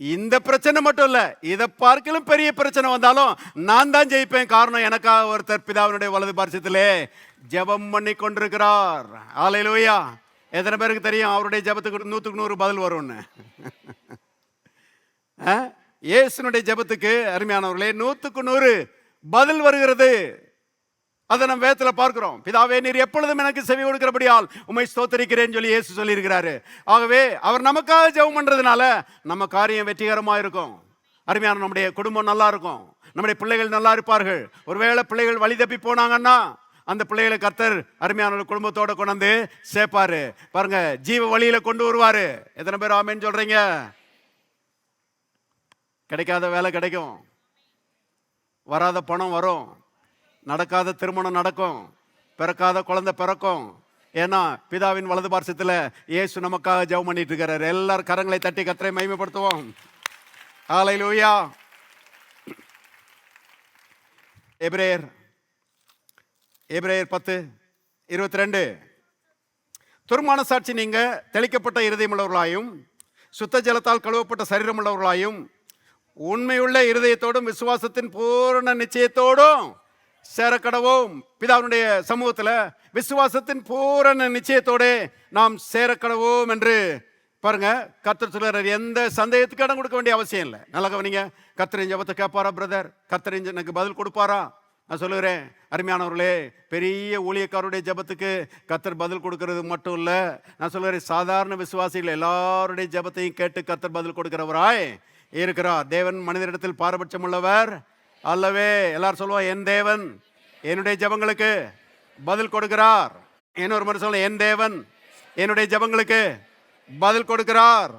A: இந்த பிரச்சனை மட்டும் இல்ல, இதை பார்க்கலும் பெரிய பிரச்சனை வந்தாலும் நான் தான் ஜெயிப்பேன். காரணம், எனக்காக ஒருத்தர் பிதாவினுடைய வலது பார்சத்திலே ஜெபம் பண்ணி கொண்டிருக்கிறார். ஹல்லேலூயா! எத்தனை பேருக்கு தெரியும் அவருடைய ஜெபத்துக்கு 100க்கு 100 பதில் வரும்னு? இயேசுனுடைய ஜெபத்துக்கு அருமையானவர்களே 100க்கு 100 பதில் வருகிறது. அதை நம்ம வேதத்தில் பார்க்கிறோம். பிதாவே நீர் எப்பொழுதும் எனக்கு செவி கொடுக்கிறபடியால் உம்மை ஸ்தோத்திரிக்கிறேன்னு சொல்லி இயேசு சொல்லி இருக்கிறாரு. ஆகவே அவர் நமக்காக ஜெபம் பண்றதுனால நம்ம காரியம் வெற்றிகரமா இருக்கும். அருமையான நம்முடைய குடும்பம் நல்லா இருக்கும், நம்முடைய பிள்ளைகள் நல்லா இருப்பார்கள். ஒருவேளை பிள்ளைகள் வழி தப்பி போனாங்கன்னா அந்த பிள்ளைகளை கர்த்தர் அருமையான குடும்பத்தோட கொண்டு சேர்ப்பாரு. பாருங்க, ஜீவ வழியில கொண்டு வருவாரு. எத்தனை பேர் ஆமேன்னு சொல்றீங்க? கிடைக்காத வேலை கிடைக்கும், வராத பணம் வரும், நடக்காத திருமணம் நடக்கும், பிறக்காத குழந்தை பிறக்கும். ஏன்னா பிதாவின் வலது பார்சத்தில் இயேசு நமக்காக ஜெபம் பண்ணிட்டு இருக்கிறார். எல்லாரும் கரங்களை தட்டி கர்த்தரை மகிமைப்படுத்துவோம். ஹல்லேலூயா! எபிரேயர் 10:22 துர்மான சாட்சி, நீங்க தெளிக்கப்பட்ட இருதயம் உள்ளவர்களாயும் சுத்த ஜலத்தால் கழுவப்பட்ட சரீரம் உள்ளவர்களாயும் உண்மையுள்ள இருதயத்தோடும் விசுவாசத்தின் பூரண நிச்சயத்தோடும் சேரக்கடவோம். பிதாவினுடைய சமூகத்தில் விசுவாசத்தின் பூரண நிச்சயத்தோட நாம் சேரக்கடவோம் என்று பாருங்க கர்த்தர் சொல்றார். எந்த சந்தேகத்துக்கு இடம் கொடுக்க வேண்டிய அவசியம் இல்லை. நல்லா கவனிங்க. கர்த்தரின் ஜெபத்தை கேட்பாரா பிரதர்? கர்த்தரின் எனக்கு பதில் கொடுப்பாரா? நான் சொல்லுகிறேன் அருமையானவர்களே, பெரிய ஊழியக்காரருடைய ஜெபத்துக்கு கர்த்தர் பதில் கொடுக்கறது மட்டும் இல்லை, நான் சொல்லுகிறேன் சாதாரண விசுவாசிகள் எல்லாருடைய ஜெபத்தையும் கேட்டு கர்த்தர் பதில் கொடுக்கிறவராய் இருக்கிறார். தேவன் மனிதரிடத்தில் பாரபட்சம் உள்ளவர் அல்லவே. எல்லாரும் சொல்லுவோம், என் தேவன் என்னுடைய ஜெபங்களுக்கு பதில் கொடுக்கிறார். இன்னொரு முறை சொல்ல, என் தேவன் என்னுடைய ஜெபங்களுக்கு பதில் கொடுக்கிறார்.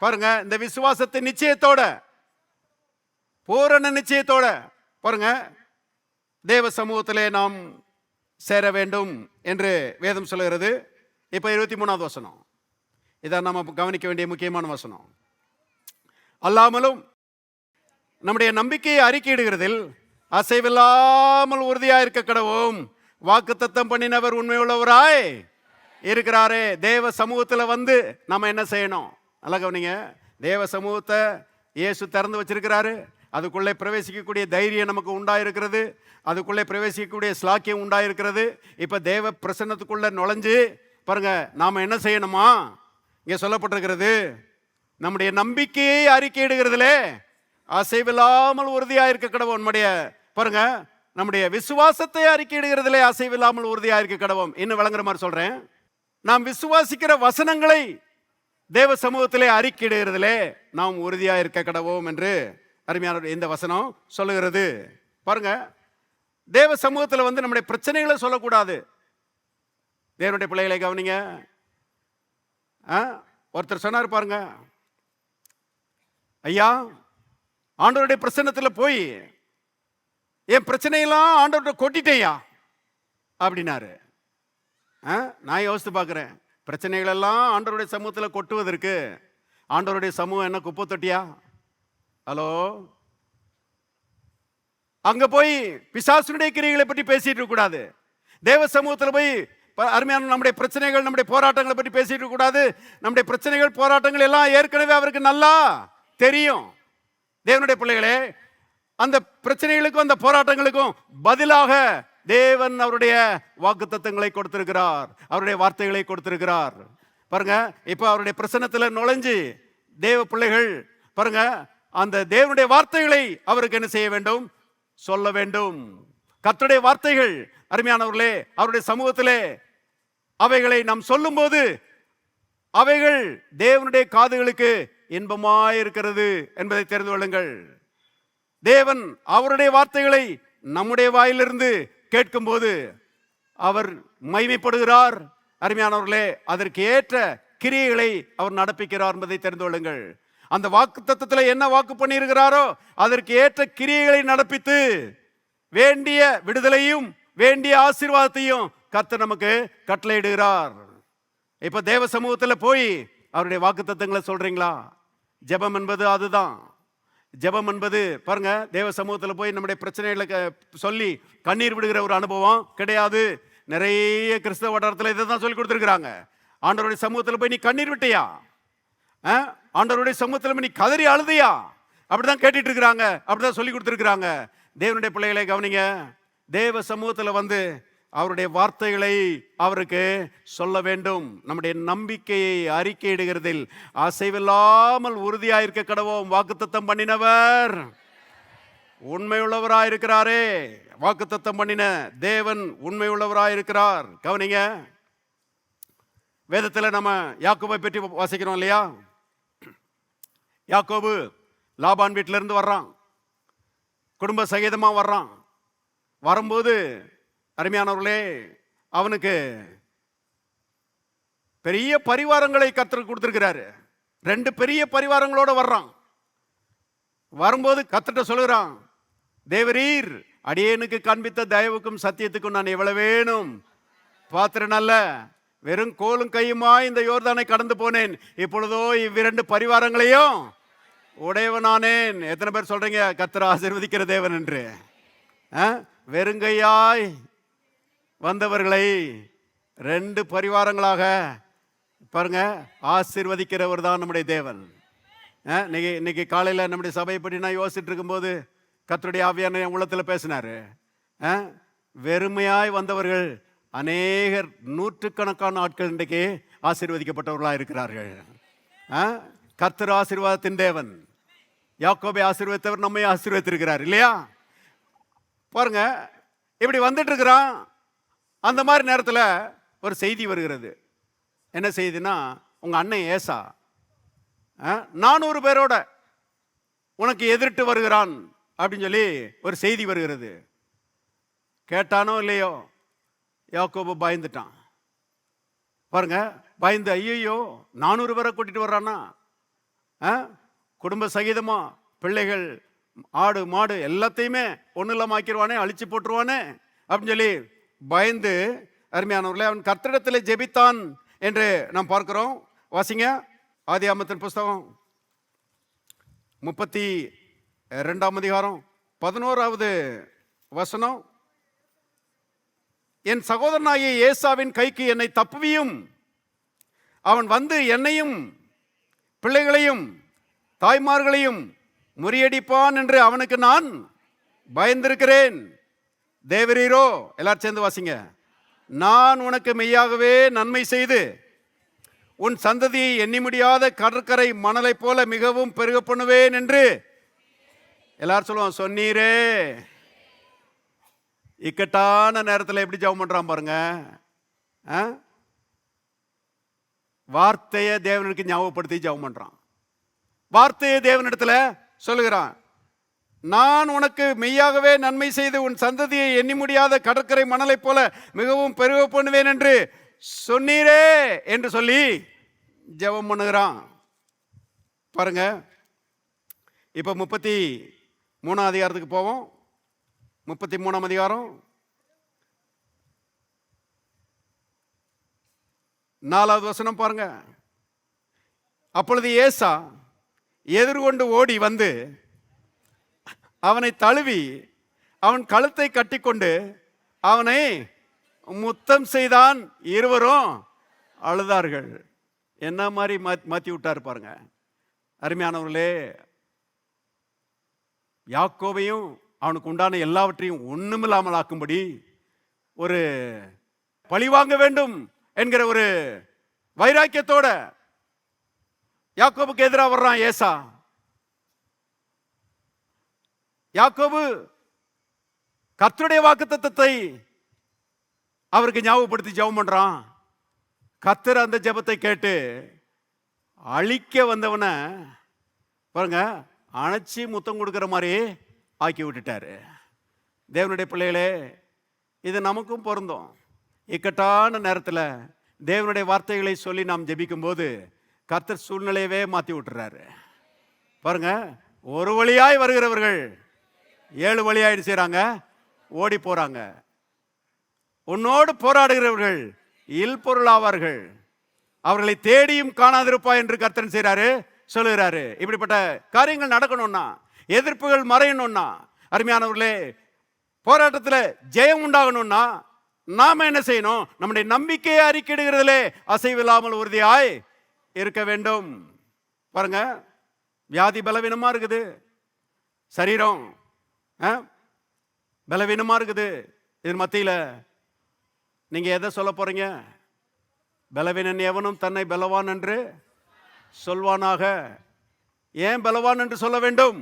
A: பாருங்க, இந்த விசுவாசத்தின் நிச்சயத்தோட, பூரண நிச்சயத்தோட பாருங்க தேவ சமூகத்திலே நாம் சேர வேண்டும் என்று வேதம் சொல்லுகிறது. இப்போ 23வது வசனம், இதான் நம்ம கவனிக்க வேண்டிய முக்கியமான வசனம். அல்லாமலும் நம்முடைய நம்பிக்கையை அறிக்கையிடுகிறதில் அசைவில்லாமல் உறுதியாக இருக்க கடவோம். வாக்குத்தத்தம் பண்ணினவர் உண்மையுள்ளவராய் இருக்கிறாரே. தேவ சமூகத்தில் வந்து நம்ம என்ன செய்யணும்? நல்லா கவனிங்க. தேவ சமூகத்தை இயேசு திறந்து வச்சிருக்கிறாரு. அதுக்குள்ளே பிரவேசிக்கக்கூடிய தைரியம் நமக்கு உண்டாயிருக்கிறது. அதுக்குள்ளே பிரவேசிக்கக்கூடிய ஸ்லாக்கியம் உண்டாயிருக்கிறது. இப்போ தேவ பிரசன்னத்துக்குள்ளே நுழைஞ்சு பாருங்க, நாம் என்ன செய்யணுமா? இங்கே சொல்லப்பட்டிருக்கிறது, நம்முடைய நம்பிக்கையை அறிக்கையிடுகிறதிலே அசைவில்லாமல் உறுதியாக இருக்க கடவோம். நம்முடைய பாருங்க, நம்முடைய விசுவாசத்தை அறிக்கையிடுகிறதிலே அசைவில்லாமல் உறுதியாக இருக்க கடவோம். இன்னும் விளங்குற மாதிரி சொல்றேன். நாம் விசுவாசிக்கிற வசனங்களை தேவ சமூகத்திலே அறிக்கையிடுகிறதிலே நாம் உறுதியாக இருக்க கடவோம் என்று அருமையான இந்த வசனம் சொல்லுகிறது. பாருங்க, தேவ சமூகத்தில் வந்து நம்முடைய பிரச்சனைகளை சொல்லக்கூடாது. தேவனுடைய பிள்ளைகளை கவனிங்க. ஒருத்தர் சொன்னார் பாருங்க, ஐயா ஆண்டவருடைய பிரசன்னத்தில் போய் என் பிரச்சனையெல்லாம் ஆண்டவர்கிட்ட கொட்டிட்டேயா அப்படின்னாரு. நான் யோசித்து பார்க்குறேன், பிரச்சனைகளெல்லாம் ஆண்டவருடைய சமூகத்தில் கொட்டுவதற்கு ஆண்டவருடைய சமூகம் என்ன குப்பை தொட்டியா? ஹலோ, அங்க போய் பிசாசுடைய கிரியைகளை பற்றி பேசிட்டு இருக்க கூடாது. தேவ சமூகத்தில் போய் அருமையான நம்முடைய பிரச்சனைகள், நம்முடைய போராட்டங்களை பற்றி பேசிட்டு இருக்க கூடாது. நம்முடைய பிரச்சனைகள், போராட்டங்கள் எல்லாம் ஏற்கனவே அவருக்கு நல்லா தெரியும். தேவனுடைய பிள்ளைகளே, அந்த பிரச்சனைகளுக்கும் அந்த போராட்டங்களுக்கும் பதிலாக தேவன் அவருடைய வாக்குத்தத்தங்களை கொடுத்திருக்கிறார், அவருடைய வார்த்தைகளை கொடுத்திருக்கிறார். பாருங்க, இப்ப அவருடைய பிரசன்னத்தில் நுழைஞ்சு தேவ பிள்ளைகள் பாருங்க, அந்த தேவனுடைய வார்த்தைகளை அவருக்கு என்ன செய்ய வேண்டும்? சொல்ல வேண்டும். கர்த்தருடைய வார்த்தைகள் அருமையானவர்களே, அவருடைய சமூகத்திலே அவைகளை நாம் சொல்லும் போது அவைகள் தேவனுடைய காதுகளுக்கு இன்பமாயிருக்கிறது என்பதை தெரிந்து கொள்ளுங்கள். தேவன் அவருடைய வார்த்தைகளை நம்முடைய வாயிலிருந்து கேட்கும் போது அவர் மகிமைப்படுகிறார். அருமையானவர்களே, அதற்கு ஏற்ற கிரியைகளை அவர் நடப்பிக்கிறார் என்பதை தெரிந்து கொள்ளுங்கள். அந்த வாக்கு தத்தத்தில் என்ன வாக்கு பண்ணியிருக்கிறாரோ அதற்கு ஏற்ற கிரியைகளை நடப்பித்து வேண்டிய விடுதலையும் வேண்டிய ஆசீர்வாதத்தையும் கர்த்தர் நமக்கு கட்டளையிடுகிறார். இப்ப தேவ சமூகத்தில் போய் அவருடைய வாக்கு தத்தங்களை சொல்றீங்களா? ஜெபம் என்பது அதுதான். ஜெபம் என்பது பாருங்க, தேவ சமூகத்தில் போய் நம்முடைய பிரச்சனைகளை சொல்லி கண்ணீர் விடுகிற ஒரு அனுபவம் கிடையாது. நிறைய கிறிஸ்தவ வட்டாரத்தில் இதை தான் சொல்லி கொடுத்துருக்குறாங்க. ஆண்டவருடைய சமூகத்தில் போய் நீ கண்ணீர் விட்டியா? ஆண்டவருடைய சமூகத்தில் நீ கதறி அழுதையா? அப்படிதான் கேட்டுட்டு இருக்கிறாங்க, அப்படிதான் சொல்லி கொடுத்துருக்குறாங்க. தேவனுடைய பிள்ளைகளை கவனிங்க. தேவ சமூகத்தில் வந்து அவருடைய வார்த்தைகளை அவருக்கு சொல்ல வேண்டும். நம்முடைய நம்பிக்கையை அறிக்கையிடுகிறதில் அசைவில்லாமல் உறுதியாயிருக்க கடவோம். வாக்குத்தத்தம் பண்ணினவர் உண்மையுள்ளவராயிருக்கிறாரே. வாக்குத்தத்தம் பண்ணின தேவன் உண்மையுள்ளவராயிருக்கிறார். கவனிங்க, வேதத்தில் நம்ம யாக்கோபை பற்றி வாசிக்கிறோம் இல்லையா? யாக்கோபு லாபான் வீட்டிலிருந்து வர்றான், குடும்ப சகிதமாக வர்றான். வரும்போது அருமையானவர்களே, அவனுக்கு பெரிய பரிவாரங்களை கர்த்தர் கொடுத்திருக்கிறாரு. 2 பெரிய பரிவாரங்களோட வர்றான். வரும்போது கர்த்தர்ட்ட சொல்லுகிறான், தேவரீர் அடியேனுக்கு காண்பித்த தயவுக்கும் சத்தியத்துக்கும் நான் எவ்வளவு வேணும் பாத்திரன் அல்ல, வெறும் கோலும் கையுமா இந்த யோர்தானை கடந்து போனேன், இப்பொழுதோ இவ்விரண்டு பரிவாரங்களையும் உடையவனானேன். எத்தனை பேர் சொல்றீங்க கர்த்தர் ஆசீர்வதிக்கிற தேவன் என்று? வெறுங்கையாய் வந்தவர்களை 2 பரிவாரங்களாக பாருங்க ஆசீர்வதிக்கிறவர் தான் நம்முடைய தேவன். இன்னைக்கு காலையில் நம்முடைய சபையை பற்றி நான் யோசிச்சுட்டு இருக்கும்போது கர்த்தருடைய ஆவியான என் உள்ளத்தில் பேசினாரு. வெறுமையாய் வந்தவர்கள் அநேகர், நூற்றுக்கணக்கான ஆட்கள் இன்றைக்கு ஆசீர்வதிக்கப்பட்டவர்களாக இருக்கிறார்கள். கர்த்தர் ஆசீர்வாதத்தின் தேவன். யாக்கோபை ஆசீர்வதித்தவர் நம்மை ஆசீர்வதித்திருக்கிறார் இல்லையா? பாருங்க, இப்படி வந்துட்டு இருக்கிறான். அந்த மாதிரி நேரத்தில் ஒரு செய்தி வருகிறது. என்ன செய்தினா, உங்க அண்ணன் ஏசா 400 பேரோட உனக்கு எதிர்த்து வருகிறான் அப்படின்னு சொல்லி ஒரு செய்தி வருகிறது. கேட்டானோ இல்லையோ, யாக்கோபு பயந்துட்டான். பாருங்க, பயந்து ஐயோ 400 பேரை கூட்டிட்டு வர்றானா, குடும்ப சகிதமா பிள்ளைகள், ஆடு மாடு எல்லாத்தையுமே ஒன்றும் இல்லாமல் ஆக்கிடுவானே, அழிச்சு போட்டுருவானே அப்படின்னு சொல்லி பயந்து, அருமையானவர்களே, அவன் கர்த்தரிடத்தில் ஜெபித்தான். என்று நாம் பார்க்கிறோம். வாசிங்க ஆதியாகமத்தின் புஸ்தகம் 32ஆம் அதிகாரம் 11வது வசனம். என் சகோதரனாகிய ஏசாவின் கைக்கு என்னை தப்புவியும், அவன் வந்து என்னையும் பிள்ளைகளையும் தாய்மார்களையும் முறியடிப்பான் என்று அவனுக்கு நான் பயந்திருக்கிறேன். தேவரீரோ, எல்லாரும் சேர்ந்து வாசிங்க. நான் உனக்கு மெய்யாகவே நன்மை செய்து உன் சந்ததியை எண்ணி முடியாத கடற்கரை மணலை போல மிகவும் பெருக பண்ணுவேன் என்று எல்லாரும் சொல்லுவோம். சொன்னீரே. இக்கட்டான நேரத்தில் எப்படி ஜெபம் பண்றான் பாருங்க. வார்த்தையை தேவனுக்கு ஞாபகப்படுத்தி ஜெபம் பண்றான். வார்த்தையை தேவனிடத்துல சொல்லுகிறான். நான் உனக்கு மெய்யாகவே நன்மை செய்து உன் சந்ததியை எண்ணி முடியாத கடற்கரை மணலை போல மிகவும் பெருக பண்ணுவேன் என்று சொன்னீரே என்று சொல்லி ஜெபம் பண்ணுகிறான் பாருங்க. இப்ப 33ஆம் அதிகாரத்துக்கு போவோம். 33ஆம் அதிகாரம் 4வது வசனம் பாருங்க. அப்பொழுது ஏசா எதிர்கொண்டு ஓடி வந்து அவனை தழுவி அவன் கழுத்தை கட்டிக்கொண்டு அவனை முத்தம் செய்தான். இருவரும் அழுதார்கள். என்ன மாதிரி மாற்றி விட்டார் பாருங்க. அருமையானவர்களே, யாக்கோபையும் அவனுக்கு உண்டான எல்லாவற்றையும் ஒண்ணுமில்லாமல் ஆக்கும்படி ஒரு பழிவாங்க வேண்டும் என்கிற ஒரு வைராக்கியத்தோட யாக்கோபுக்கு எதிராக வர்றான் ஏசா. யாக்கோபு கர்த்தருடைய வாக்குத்தத்தத்தை அவருக்கு ஞாபகப்படுத்தி ஜெபம் பண்றான். கர்த்தர் அந்த ஜெபத்தை கேட்டு அழிக்க வந்தவனை பாருங்க அணைச்சி முத்தம் கொடுக்கிற மாதிரி ஆக்கி விட்டுட்டாரு. தேவனுடைய பிள்ளைகளே, இது நமக்கும் பொருந்தும். இக்கட்டான நேரத்தில் தேவனுடைய வார்த்தைகளை சொல்லி நாம் ஜெபிக்கும் போது கர்த்தர் சூழ்நிலையவே மாற்றி விட்டுறாரு பாருங்க. ஒரு வழியாய் வருகிறவர்கள் 7 வழியாயிடு செய்றாங்க, ஓடி போறாங்க. உன்னோடு போராடுகிறவர்கள் இல்பொருளாவார்கள், அவர்களை தேடியும் காணாதிருப்பா என்று கர்த்தர் செய்றாரு சொல்லுகிறாரு. இப்படிப்பட்ட காரியங்கள் நடக்கணும்னா, எதிர்ப்புகள் மறையணும்னா, அருமையானவர்களே, போராட்டத்தில் ஜெயம் உண்டாகணும்னா நாம என்ன செய்யணும்? நம்முடைய நம்பிக்கையை அறிக்கையிடுகிறதிலே அசைவில்லாமல் உறுதியாய் இருக்க வேண்டும். பாருங்க, வியாதி பலவீனமா இருக்குது, சரீரம் பலவீனமா இருக்குது. இதன் மத்தியில் நீங்க எதை சொல்ல போறீங்க? பலவீனன் எவனும் தன்னை பலவான் என்று சொல்வானாக. ஏன் பலவான் என்று சொல்ல வேண்டும்?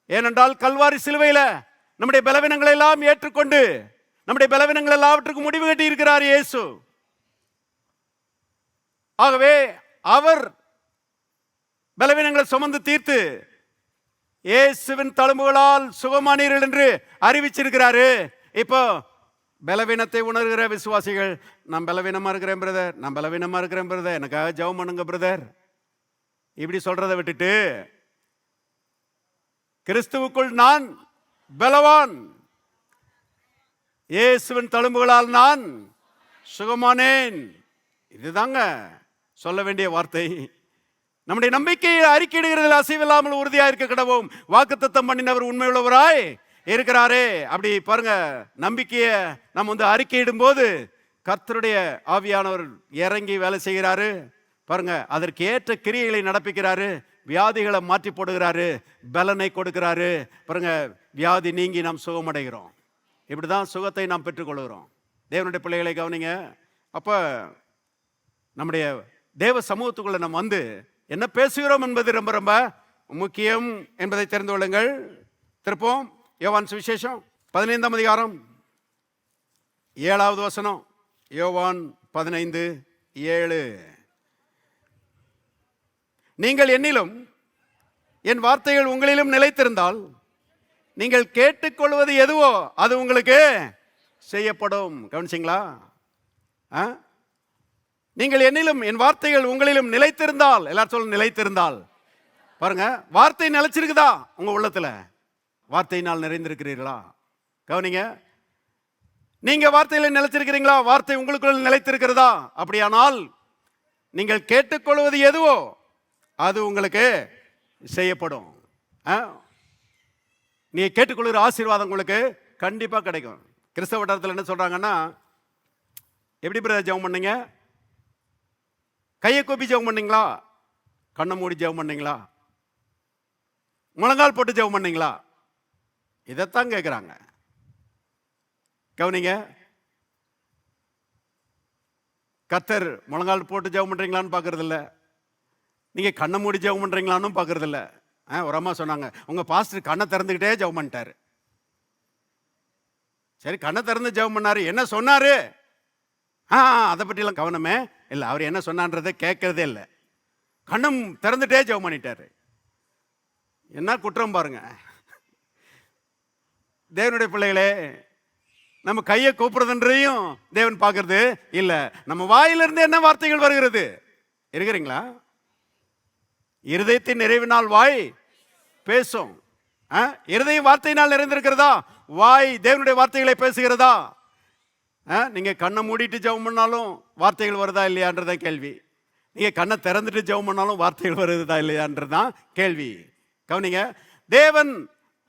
A: ஏனென்றால் கல்வாரி சிலுவையில் நம்முடைய பலவீனங்களை எல்லாம் ஏற்றுக்கொண்டு நம்முடைய பலவீனங்கள் எல்லாவற்றுக்கும் முடிவு கட்டி இருக்கிறார் இயேசு. ஆகவே அவர் பலவீனங்களை சுமந்து தீர்த்து இயேசுவின் தழும்புகளால் சுகமானீர்கள் என்று அறிவிச்சிருக்கிறாரு. இப்போ பலவீனத்தை உணர்கிற விசுவாசிகள், நான் பலவீனமா இருக்கிறேன் பிரதர், நான் பலவீனமா இருக்கிறேன் பிரதர், எனக்காக ஜெபம் பண்ணுங்க பிரதர், இப்படி சொல்றதை விட்டுட்டு கிறிஸ்துவுக்குள் நான் பலவான், இயேசுவின் தழும்புகளால் நான் சுகமானேன், இதுதாங்க சொல்ல வேண்டிய வார்த்தை. நம்முடைய நம்பிக்கையை அறிக்கையிடுகிறதில் அசைவில்லாமல் உறுதியாக இருக்க கடவும் வாக்குத்தத்தம் பண்ணினவர் உண்மையுள்ளவராய் இருக்கிறாரே. அப்படி பாருங்க, நம்பிக்கையை நம்ம அறிக்கையிடும் போது கர்த்தருடைய ஆவியானவர் இறங்கி வேலை செய்கிறாரு பாருங்க. அதற்கு ஏற்ற கிரியைகளை நடப்பிக்கிறாரு, வியாதிகளை மாற்றி போடுகிறாரு, பலனை கொடுக்கிறாரு பாருங்க. வியாதி நீங்கி நாம் சுகமடைகிறோம். இப்படிதான் சுகத்தை நாம் பெற்றுக்கொள்கிறோம். தேவனுடைய பிள்ளைகளை கவனிங்க. அப்ப நம்முடைய தேவ சமூகத்துக்குள்ள நம்ம என்ன பேசுகிறோம் என்பது ரொம்ப ரொம்ப முக்கியம் என்பதை தெரிந்து கொள்ளுங்கள். திருப்போம் யோவான் சுவிசேஷம் 15ஆம் அதிகாரம் 7வது வசனம். யோவான் 15:7. நீங்கள் என்னிலும் என் வார்த்தைகள் உங்களிலும் நிலைத்திருந்தால் நீங்கள் கேட்டுக்கொள்வது எதுவோ அது உங்களுக்கு செய்யப்படும். கவனிச்சிங்களா? நீங்கள் என்னிலும் என் வார்த்தைகள் உங்களிலும் நிலைத்திருந்தால், எல்லாரும் சொல்ல நிலைத்திருந்தால். பாருங்க, வார்த்தை நிலைச்சிருக்குதா உங்க உள்ளத்துல? வார்த்தையினால் நிறைந்திருக்கிறீர்களா? கவனிங்க, நீங்க வார்த்தையில நிலைச்சிருக்கிறீங்களா? வார்த்தை உங்களுக்குள்ள நிலைத்திருக்கிறதா? அப்படியானால் நீங்கள் கேட்டுக்கொள்வது எதுவோ அது உங்களுக்கு செய்யப்படும். நீ கேட்டுக்கொள்கிற ஆசீர்வாதம் உங்களுக்கு கண்டிப்பாக கிடைக்கும். கிறிஸ்தவ வட்டாரத்தில் என்ன சொல்றாங்கன்னா, எப்படி பிரதர் ஜெபம் பண்ணீங்க? கையை கூப்பி ஜெபம் பண்ணீங்களா? கண்ணை மூடி ஜெபம் பண்ணீங்களா? முழங்கால் போட்டு ஜெபம் பண்ணீங்களா? இதைத்தான் கேட்குறாங்க. கவனிங்க, கர்த்தர் முழங்கால் போட்டு ஜெபம் பண்றீங்களான்னு பார்க்கறது இல்லை, நீங்க கண்ணை மூடி ஜெபம் பண்றீங்களான்னு பார்க்கறது இல்லை. ஒரு அம்மா சொன்னாங்க, உங்க பாஸ்டர் கண்ணை திறந்துக்கிட்டே ஜெபம் பண்ணிட்டாரு. சரி, கண்ணை திறந்து ஜெபம் பண்ணாரு, என்ன சொன்னாரு? அதை பற்றிலாம் கவனமே இல்லை. அவர் என்ன சொன்னான்றதை கேட்கறதே இல்லை. கண்ணம் திறந்துட்டே ஜெபம் பண்ணிட்டாரு. என்ன குற்றம் பாருங்க. தேவனுடைய பிள்ளைகளே, நம்ம கையை கூப்பிடுறதுன்றையும் தேவன் பார்க்கறது இல்லை. நம்ம வாயிலிருந்து என்ன வார்த்தைகள் வருகிறது? இருக்கிறீங்களா? இருதயத்தின் நிறைவினால் வாய் பேசும். இருதயம் வார்த்தையினால் நிறைந்திருக்கிறதா? வாய் தேவனுடைய வார்த்தைகளை பேசுகிறதா? நீங்க கண்ணை மூடிட்டு ஜெபம் பண்ணாலும் வார்த்தைகள் வருதா இல்லையான்றத கேள்வி. நீங்க கண்ணை திறந்துட்டு ஜெபம் பண்ணாலும் வார்த்தைகள் வருதா இல்லையான்றதான் கேள்வி. கவனிங்க, தேவன்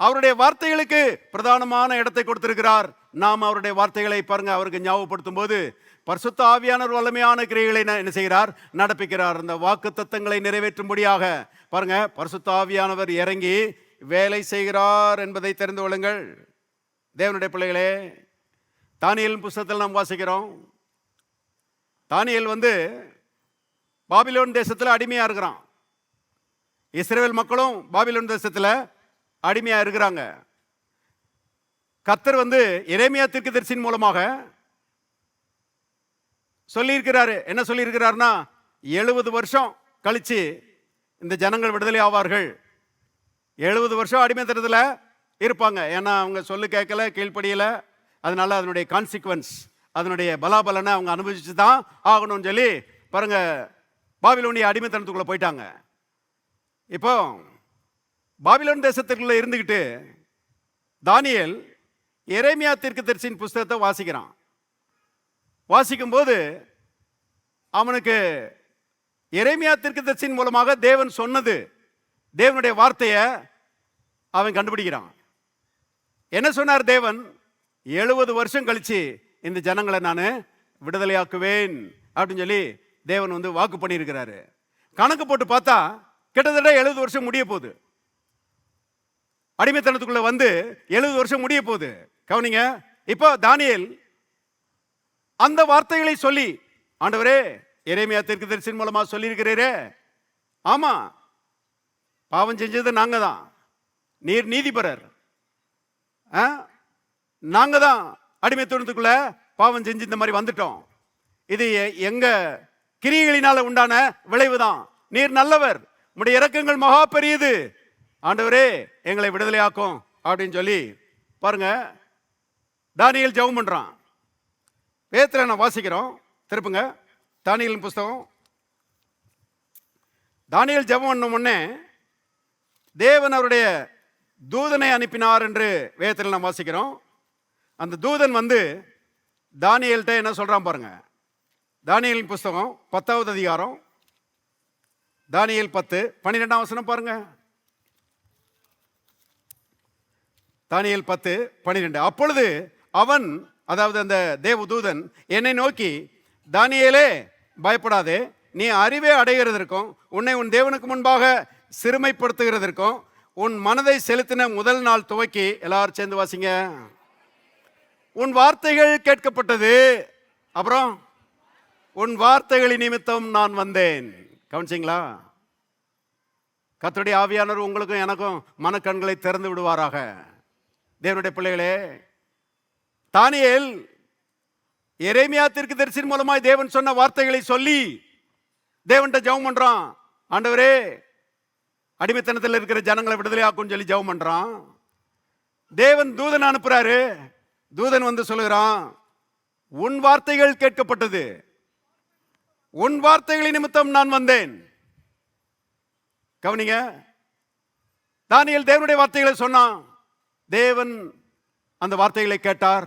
A: அவருடைய வார்த்தைகளுக்கு பிரதானமான இடத்தை கொடுத்திருக்கிறார். நாம் அவருடைய வார்த்தைகளை பாருங்க, அவருக்கு ஞாபகப்படுத்தும் போது பரிசுத்த ஆவியானவர் வல்லமையான கிரியைகளை என்ன செய்கிறார்? நடப்பிக்கிறார். அந்த வாக்கு தத்தங்களை நிறைவேற்றும்படியாக பாருங்க, பரிசுத்த ஆவியானவர் இறங்கி வேலை செய்கிறார் என்பதை தெரிந்து கொள்ளுங்கள். தேவனுடைய பிள்ளைகளே, தானியேல் புஸ்தகத்தில் நாம் வாசிக்கிறோம். தானியேல் பாபிலோன் தேசத்தில் அடிமையா இருக்கிறான். இஸ்ரவேல் மக்களும் பாபிலோன் தேசத்தில் அடிமையா இருக்கிறாங்க. கர்த்தர் எரேமியா தீர்க்கதரிசியின் மூலமாக சொல்லியிருக்கிறாரு. என்ன சொல்லியிருக்கிறார்னா, 70 வருஷம் கழிச்சு இந்த ஜனங்கள் விடுதலை ஆவார்கள். 70 வருஷம் அடிமைத்தனத்தில் இருப்பாங்க. ஏன்னா அவங்க சொல்லு கேட்கல, கீழ்ப்படியல. அதனால அதனுடைய கான்சிக்வன்ஸ், அதனுடைய பலாபலனை அவங்க அனுபவிச்சு தான் ஆகணும்னு சொல்லி பாருங்க, பாபிலோனிய அடிமைத்தனத்துக்குள்ள போயிட்டாங்க. இப்போ பாபிலோன் தேசத்துக்குள்ள இருந்துகிட்டு தானியேல் எரேமியா தீர்க்கதரிசியின் புஸ்தகத்தை வாசிக்கிறான். வாசிக்கும் போது அவனுக்கு எரேமியா தீர்க்கதரிசியின் மூலமாக தேவன் சொன்னது, தேவனுடைய வார்த்தையை அவன் கண்டுபிடிக்கிறான். என்ன சொன்னார் தேவன்? 70 வருஷம் கழிச்சு இந்த ஜனங்களை நான் விடுதலையாக்குவேன் அப்படின்னு சொல்லி தேவன் வாக்கு பண்ணியிருக்கிறாரு. கணக்கு போட்டு பார்த்தா கிட்டத்தட்ட 70 வருஷம் முடிய போகுது. அடிமைத்தனத்துக்குள்ள 70 வருஷம் முடிய போகுது. கவனிங்க, இப்போ தானியேல் அந்த வார்த்தைகளை சொல்லி, ஆண்டவரே எரேமியா தீர்க்கதரிசியின் மூலமா சொல்லி இருக்கிறீரே, ஆமா பாவம் செஞ்சது நாங்க தான், நீர் நீதிபரர், நாங்க தான் அடிமைத்தனத்துக்குள்ள பாவம் செஞ்சு இந்த மாதிரி வந்துட்டோம். இது எங்க கிரியைகளினால உண்டான விளைவுதான். நீர் நல்லவர், உம்முடைய இரக்கங்கள் மகா பெரியது, ஆண்டவரே எங்களை விடுதலையாக்கும் அப்படின்னு சொல்லி பாருங்க தானியேல் ஜெபம் பண்றான். வேதத்தில் நான் வாசிக்கிறோம், திருப்புங்க தானியேலின் புஸ்தகம். தானியேல் ஜெபம் பண்ண உடனே தேவன் அவருடைய தூதனை அனுப்பினார் என்று வேதத்தில் நாம் வாசிக்கிறோம். அந்த தூதன் தானியேல்கிட்ட என்ன சொல்றான் பாருங்க. தானியேலின் புஸ்தகம் 10வது அதிகாரம், தானியேல் 10 12ஆம் வசனம் பாருங்க. தானியேல் 10 12. அப்பொழுது அவன், அதாவது அந்த தேவதூதன் என்னை நோக்கி, தானியேலே பயப்படாதே, நீ அறிவே அடைகிறதற்கும் உன்னை உன் தேவனுக்கு முன்பாக சிறுமைப்படுத்துகிறதற்கும் உன் மனதை செலுத்தின முதல் நாள் துவக்கி, எல்லாரும் சேர்ந்து வாசிங்க, உன் வார்த்தைகள் கேட்கப்பட்டது, அப்புறம் உன் வார்த்தைகளின் நிமித்தம் நான் வந்தேன். கவனிச்சிங்களா? கர்த்தருடைய ஆவியானவர் உங்களுக்கும் எனக்கும் மனக்கண்களை திறந்து விடுவாராக. தேவனுடைய பிள்ளைகளே, தானியேல் எரேமியா தீர்க்கதரிசியின் மூலமாய் தேவன் சொன்ன வார்த்தைகளை சொல்லி தேவன்கிட்ட ஜெபம் பண்றான். ஆண்டவரே அடிமைத்தனத்தில் இருக்கிற ஜனங்களை விடுதலை ஆக்கும்னு சொல்லி ஜெபம் பண்றான். தேவன் தூதன் அனுப்புறாரு. தூதன் சொல்லுகிறான், உன் வார்த்தைகள் கேட்கப்பட்டது, உன் வார்த்தைகளின் நிமித்தம் நான் வந்தேன். கவனிங்க, தானியேல் தேவனுடைய வார்த்தைகளை சொன்னான். தேவன் அந்த வார்த்தைகளை கேட்டார்,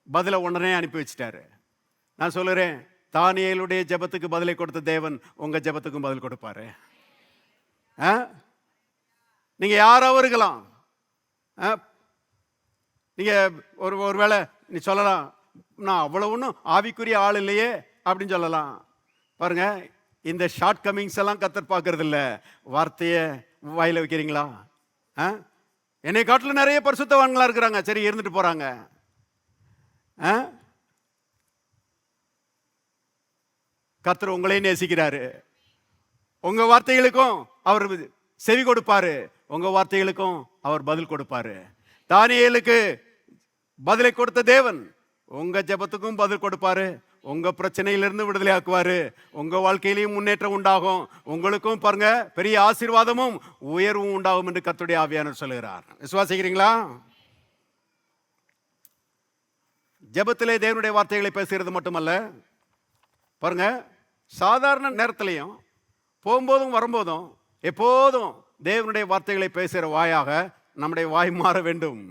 A: பதில உடனே அனுப்பி வச்சிட்டாரு. நான் சொல்லுறேன், தானியேலுடைய ஜெபத்துக்கு பதிலை கொடுத்த தேவன் உங்க ஜெபத்துக்கும் பதில் கொடுப்பாரு. நீங்க யாராவும் இருக்கலாம். நீங்க ஒருவேளை நீ சொல்லலாம், நான் அவ்வளவு ஒன்றும் ஆவிக்குரிய ஆள் இல்லையே அப்படின்னு சொல்லலாம். பாருங்க, இந்த ஷார்ட் கமிங்ஸ் எல்லாம் கத்தர் பார்க்கறது இல்லை. வார்த்தையை வாயில வைக்கிறீங்களா? என்னை காட்டிலும் நிறைய பரிசுத்தவான்களா இருக்கிறாங்க, சரி இருந்துட்டு போறாங்க. கத்தர் உங்களையும் நேசிக்கிறாரு. உங்க வார்த்தைகளுக்கும் அவர் செவி கொடுப்பாரு, உங்க வார்த்தைகளுக்கும் அவர் பதில் கொடுப்பாரு. தானியேலுக்கு பதிலை கொடுத்த தேவன் உங்க ஜெபத்துக்கும் பதில் கொடுப்பாரு. உங்க பிரச்சனையிலிருந்து விடுதலை ஆக்குவாரு. உங்க வாழ்க்கையிலையும் முன்னேற்றம் உண்டாகும். உங்களுக்கும் பாருங்க பெரிய ஆசீர்வாதமும் உயர்வும் உண்டாகும் என்று கர்த்தருடைய ஆவியானவர் சொல்லுகிறார். விசுவாசிக்கிறீங்களா? ஜெபத்திலே தேவனுடைய வார்த்தைகளை பேசுகிறது மட்டுமல்ல, பாருங்க சாதாரண நேரத்திலையும் போகும்போதும் வரும்போதும் எப்போதும் தேவனுடைய வார்த்தைகளை பேசுகிற வாயாக நம்முடைய வாய் மாற வேண்டும்.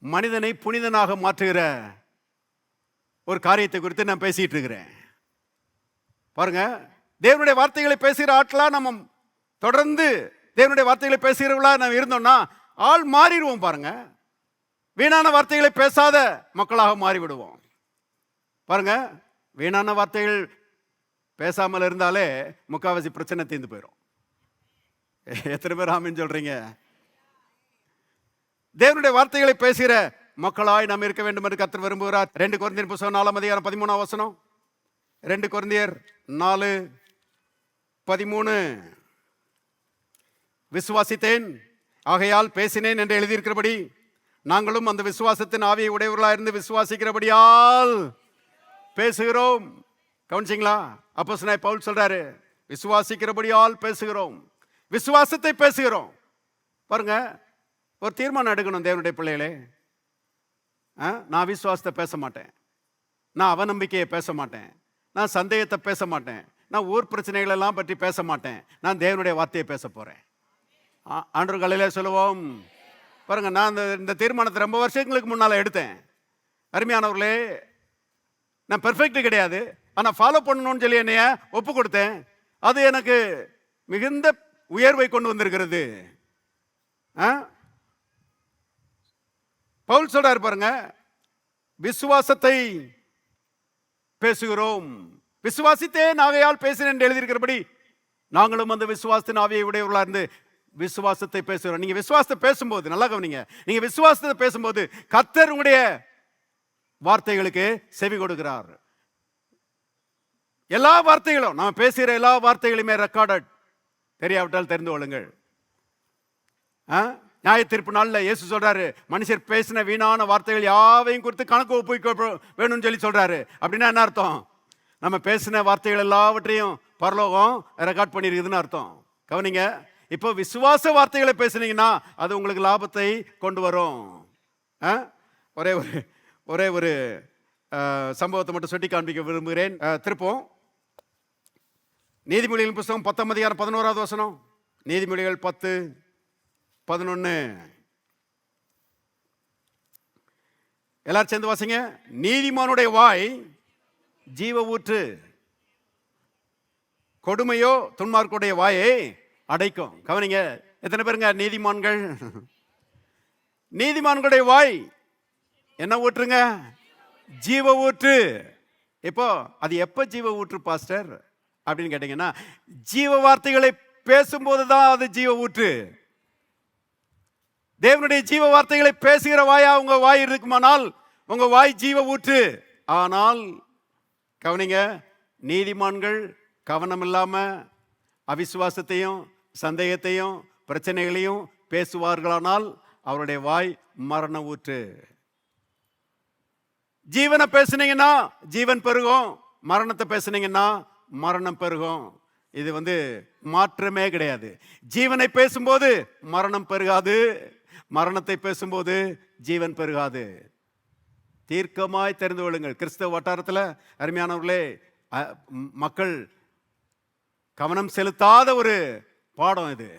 A: மனிதனை புனிதனாக மாற்றுகிற ஒரு காரியத்தை குறித்து நான் பேசிட்டு இருக்கிறேன். பாருங்க, தேவனுடைய வார்த்தைகளை பேசுகிற ஆட்களா நம்ம தொடர்ந்து தேவனுடைய வார்த்தைகளை பேசுகிறவங்களா நம்ம இருந்தோம்னா ஆள் மாறிடுவோம். பாருங்க, வீணான வார்த்தைகளை பேசாத மக்களாக மாறிவிடுவோம். பாருங்க, வீணான வார்த்தைகள் பேசாமல் இருந்தாலே முக்காவாசி பிரச்சனை தீர்ந்து போயிடும். எத்தனை பேர் ஆமீன் சொல்றீங்க? தேவனுடைய வார்த்தைகளை பேசுகிற மக்களாய் நாம் இருக்க வேண்டும் என்று கர்த்தர் விரும்புகிறார். 2 கொரிந்தியர் புத்தகம் 4:13 2 கொரிந்தியர் 4:13 விசுவாசித்தேன் ஆகையால் பேசினேன் என்று எழுதியிருக்கிறபடி நாங்களும் அந்த விசுவாசத்தின் ஆவியை உடையவர்களாக இருந்து விசுவாசிக்கிறபடியால் பேசுகிறோம். கவனிச்சிங்களா? அப்போஸ்தலனாகிய பவுல் சொல்றாரு, விசுவாசிக்கிறபடியால் பேசுகிறோம், விசுவாசத்தை பேசுகிறோம். பாருங்க, ஒரு தீர்மானம் எடுக்கணும் தேவனுடைய பிள்ளைகளே. நான் விசுவாசத்தை பேச மாட்டேன், நான் அவநம்பிக்கையை பேச மாட்டேன், நான் சந்தேகத்தை பேச மாட்டேன், நான் ஊர் பிரச்சனைகள் எல்லாம் பற்றி பேச மாட்டேன், நான் தேவனுடைய வார்த்தையை பேச போறேன். ஆண்டவர் காலையிலே சொல்லுவோம். பாருங்க, நான் இந்த தீர்மானத்தை ரொம்ப வருஷங்களுக்கு முன்னால எடுத்தேன். அருமையானவர்களே, நான் பெர்ஃபெக்ட் கிடையாது, ஆனால் ஃபாலோ பண்ணணும்னு சொல்லி என்னைய ஒப்பு கொடுத்தேன். அது எனக்கு மிகுந்த உயர்வை கொண்டு வந்திருக்கிறது. பவுல் சொல்றாரு பாருங்க, விசுவாசத்தை பேசுகிறோம், விசுவாசித்தேன் ஆகையால் பேசினேன் என்று எழுதியிருக்கிறபடி நாங்களும் அந்த விசுவாசத்தின் ஆவியை உடையவர்களா இருந்து விசுவாசத்தை பேசுகிறோம். நீங்க விசுவாசத்தை பேசும்போது நல்லா கவனிங்க, நீங்க விசுவாசத்தை பேசும்போது கர்த்தர் உங்களுடைய வார்த்தைகளுக்கு செவி கொடுக்கிறார். எல்லா வார்த்தைகளும், நாம் பேசுகிற எல்லா வார்த்தைகளுமே ரெக்கார்டட். தெரியாவிட்டால் தெரிந்து கொள்ளுங்கள். நியாய தீர்ப்பு நாளில் இயேசு சொல்றாரு, மனுஷர் பேசின வீணான வார்த்தைகள் யாவையும் குறித்து கணக்கு ஒப்புவிக்க வேணும்னு சொல்லி சொல்றாரு. அப்படின்னா என்ன அர்த்தம்? நம்ம பேசின வார்த்தைகள் எல்லாவற்றையும் பரலோகம் ரெக்கார்ட் பண்ணிருக்குதுன்னு அர்த்தம். கவனிங்க, இப்போ விசுவாச வார்த்தைகளை பேசுனீங்கன்னா அது உங்களுக்கு லாபத்தை கொண்டு வரும். ஒரே ஒரு சம்பவத்தை மட்டும் சுட்டி காண்பிக்க விரும்புகிறேன். திருப்போம் நீதிமொழிகள் புத்தகம் 10:11 நீதிமொழிகள் 10:11 எல்லாரும் சேர்ந்து வாசிங்க. நீதிமானுடைய வாய் ஜீவ ஊற்று, கொடுமையோ துன்மார்க்குடைய வாயை அடைக்கும். கவனிங்க, எத்தனை பேருங்க நீதிமான்கள்? நீதிமான்களுடைய வாய் என்ன ஊற்றுங்க? ஜீவ ஊற்று. இப்போ அது எப்ப ஜீவ ஊற்று பாஸ்டர் அப்படின்னு கேட்டீங்கன்னா, ஜீவ வார்த்தைகளை பேசும்போது தான் அது ஜீவ ஊற்று. தேவனுடைய ஜீவ வார்த்தைகளை பேசுகிற வாயா உங்க வாய் இருக்குமானால் உங்க வாய் ஜீவ ஊற்று. ஆனால் கவனிங்க, நீதிமான்கள் கவனம் இல்லாம அவிசுவாசத்தையும் சந்தேகத்தையும் பிரச்சனைகளையும் பேசுவார்களானால் அவருடைய வாய் மரண ஊற்று. ஜீவனை பேசுனீங்கன்னா ஜீவன் பெருகும், மரணத்தை பேசுனீங்கன்னா மரணம் பெருகும். இது மாற்றமே கிடையாது. ஜீவனை பேசும்போது மரணம் பெருகாது, மரணத்தை பேசும்போது ஜீவன் பெருகாது. தீர்க்கமாய் தெரிந்து கொள்ளுங்கள். கிறிஸ்தவ வட்டாரத்தில் அருமையானவர்களே, மக்கள் கவனம் செலுத்தாத ஒரு பாடம் இது.